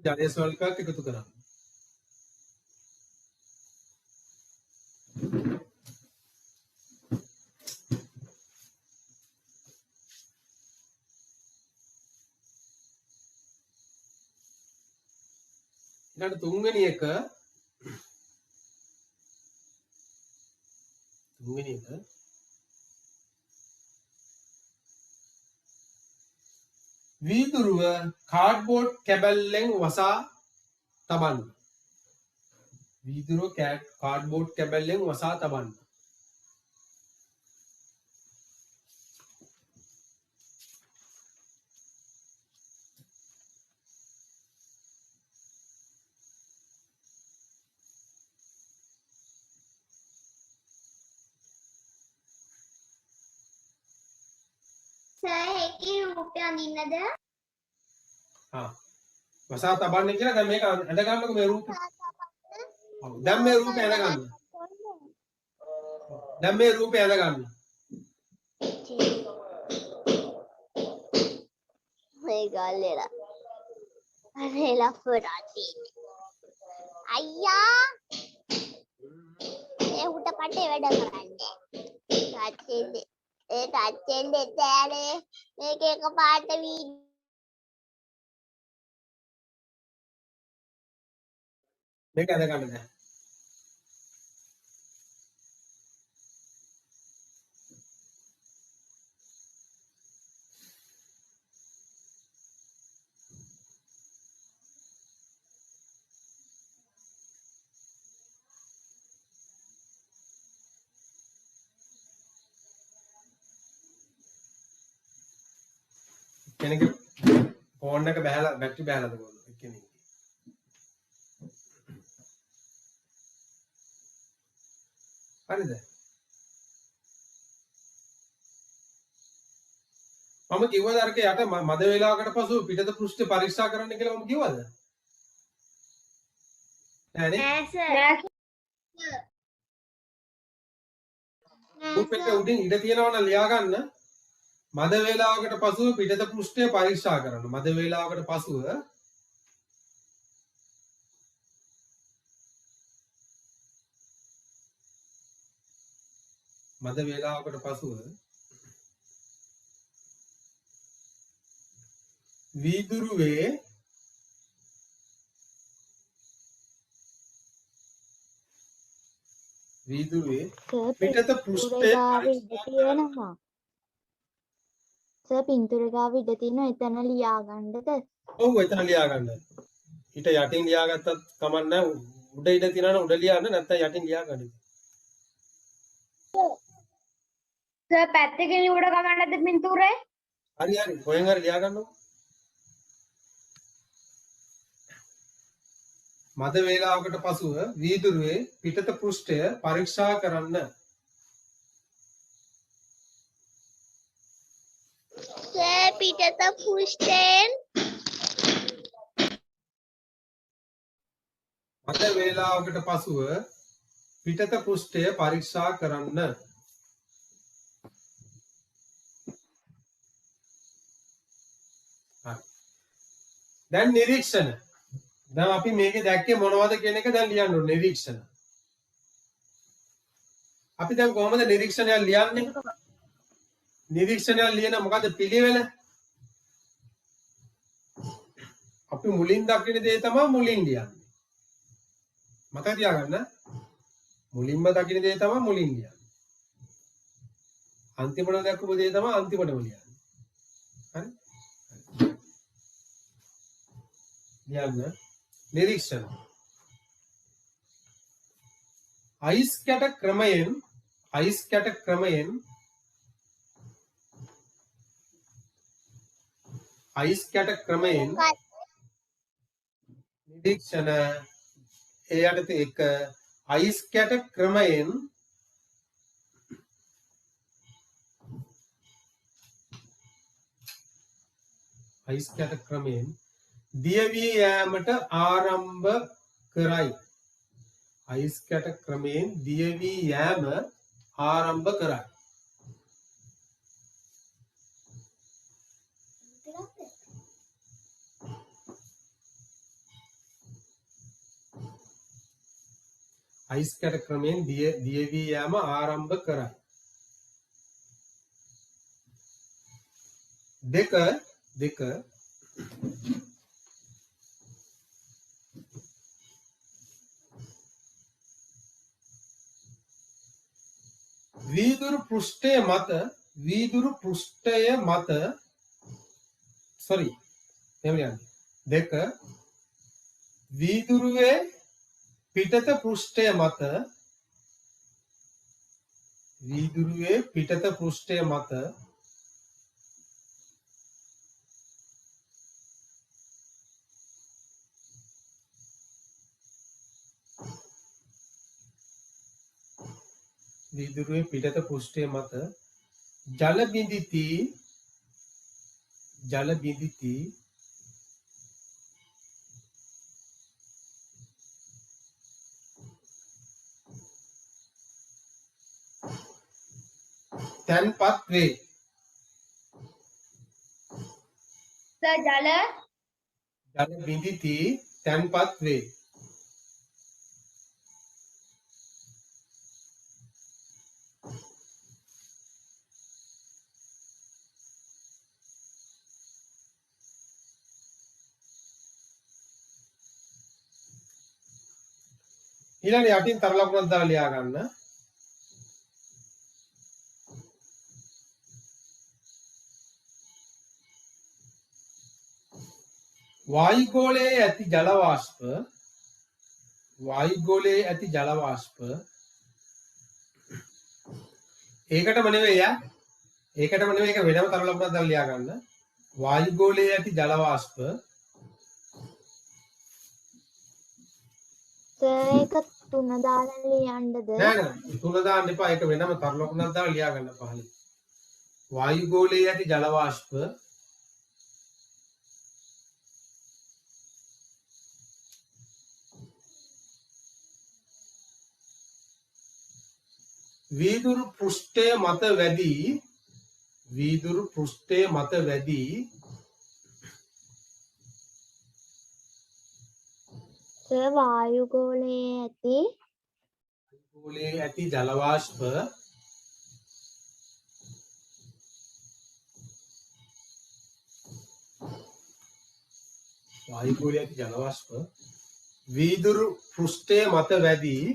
ජලය ස්වල්පයක් එකතු කරන්න. ඊළඟ තුන්වෙනි එක වීදුරුව කාඩ්බෝඩ් කැබල්ලෙන් වසා තබන්න. වීදුරුව කාඩ්බෝඩ් කැබල්ලෙන් වසා තබන්න. සර් ඒකේ රූපය අඳින්නද? වසා තබන්නේ කියලා දැන් මේක ඇඳ ගන්නකො මේ රූපය. ඔව් දැන් මේ රූපය ඇඳ ගන්න. දැන් මේ රූපය ඇඳ ගන්න. මේ ගල්ලේලා. අනේ ලෆරාටි. අයියා. ඒ උට කටේ වැඩ කරන්නේ. තාත්තේ ඒ තාත්තෙන් දෙතෑනේ මේක එක පාට වී මේක ඇඳ ගන්න දැන්. කෙනෙක් ෆෝන් එක බහැලා බැටරි බහැලාද කොහොමද එක්කෙනෙක්. හරිද? මම කිව්වද අරක යට මද වේලාවකට පසු පිටත පෘෂ්ඨ පරීක්ෂා කරන්න කියලා මම කිව්වද? නෑනේ. නෑ සර්. රූපෙට උඩින් ඉඩ තියනවා නම් ලියා ගන්න. මද වේලාවකට පසුව පිටත පෘෂ්ඨය පරීක්ෂා කරන්න. මද වේලාවකට පසුව මද වේලාවකට පසුව වීදුරුවේ සර් පිටත පින්තූරේ පෘෂ්ඨය ගාව ඉඩ තියෙනවා. සර් පින්තූරේ ගාව ඉඩ තියෙනවා එතන ලියා ගන්නද? ඔව් එතන ලියා ගන්න. ඊට යටින් ලියාගත්තත් කමක් නැහැ. උඩ ඉඩ තියනවා නම් උඩ ලියන්න නැත්නම් යටින් ලියා ගන්න. සර් පැත්තකින් උඩ කමන්නද පින්තූරේ? හරි හරි. කොහෙන් හරි ලියා ගන්නකො. මද වේලාවකට පසුව වීදුරුවේ පිටත පෘෂ්ඨය පරීක්ෂා කරන්න. සර් පිටත පුෂ්ඨයෙන් මද වේලාවකට පසුව පිටත පෘෂ්ඨය පරීක්ෂා කරන්න. හරි. දැන් නිරීක්ෂණ. දැන් අපි මේකේ දැක්කේ මොනවද කියන එක දැන් ලියන්න ඕනේ නිරීක්ෂණ. අපි දැන් කොහොමද නිරීක්ෂණය ලියන්නේ? නිරීක්ෂණය ලියන මොකද පිළිවෙල? අපි මුලින් දකින දේ තමයි මුලින් ලියන්නේ. මතක තියාගන්න. මුලින්ම දකින දේ තමයි මුලින් ලියන්නේ. අන්තිමට දක්වපු දේ තමයි අන්තිමටම ලියන්නේ. හරි? ලියන්න. නිරීක්ෂණ. අයිස් කැට ක්‍රමයෙන් නිරීක්ෂණ ඒ යටතේ එක අයිස් කැට ක්‍රමයෙන් දිය වී යාමට ආරම්භ කරයි. අයිස් කැට ක්‍රමයෙන් දිය වී යාම ආරම්භ කරයි. අයිස් කැට ක්‍රමයෙන් දිය වී යාම ආරම්භ කරයි. දෙක වීදුරු පෘෂ්ඨය මත දෙක වීදුරුවේ පිටත පෘෂ්ඨය මත ජල බිඳිති තැන්පත් වේ. සර් ජල බිඳිති තැන්පත් වේ. ඊළඟ යටින් තර ලකුණක් දාලා ලියා ගන්න. වායුගෝලයේ ඇති ජල වාෂ්ප ඒකටම නෙවෙයි ඒක වෙනම තර ලකුණක් දාලා ලියා ගන්න. වායුගෝලයේ ඇති ජල වාෂ්ප ඒක 3 දාලා ලියන්නද? නෑ 3 දාන්න එපා. ඒක වෙනම තර ලකුණක් දාලා ලියා ගන්න පහලින්. වායුගෝලයේ ඇති ජල වාෂ්ප වීදුරු පෘෂ්ඨය මත වැඩි සර් වායුගෝලයේ ඇති ජල වාෂ්ප වායුගෝලයේ ඇති ජල වාෂ්ප වීදුරු පෘෂ්ඨය මත වැදී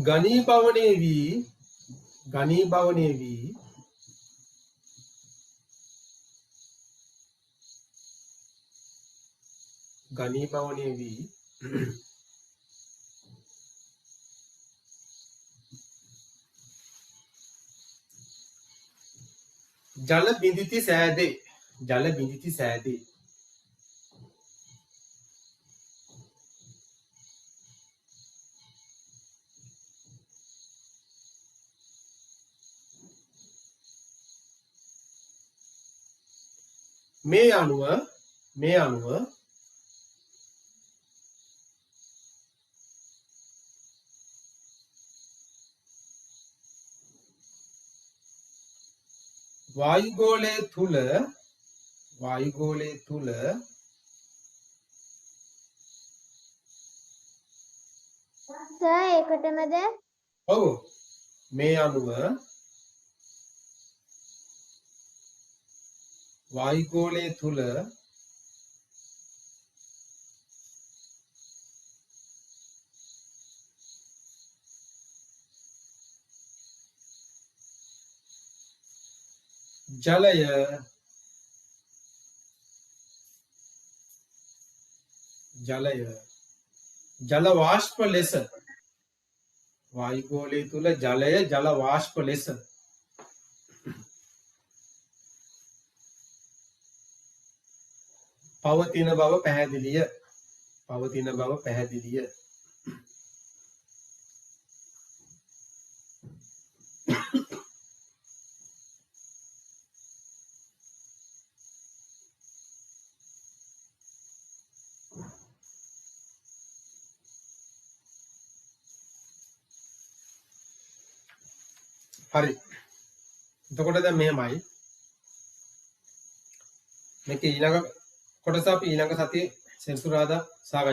ඝනීභවනය වී ජල බිඳිති සෑදේ මේ අනුව වායුගෝලයේ තුල සර් ඒකටමද ඔව් මේ අනුව වායුගෝලයේ තුල ජල වාෂ්ප ලෙස වායුගෝලයේ තුල ජලය ජල වාෂ්ප ලෙස පවතින බව පැහැදිලිය. හරි. එතකොට දැන් මෙහෙමයි. මේක ඊළඟ කොටස අපි ඊළඟ සතියේ සෙන්සුරාදා සාකච්ඡා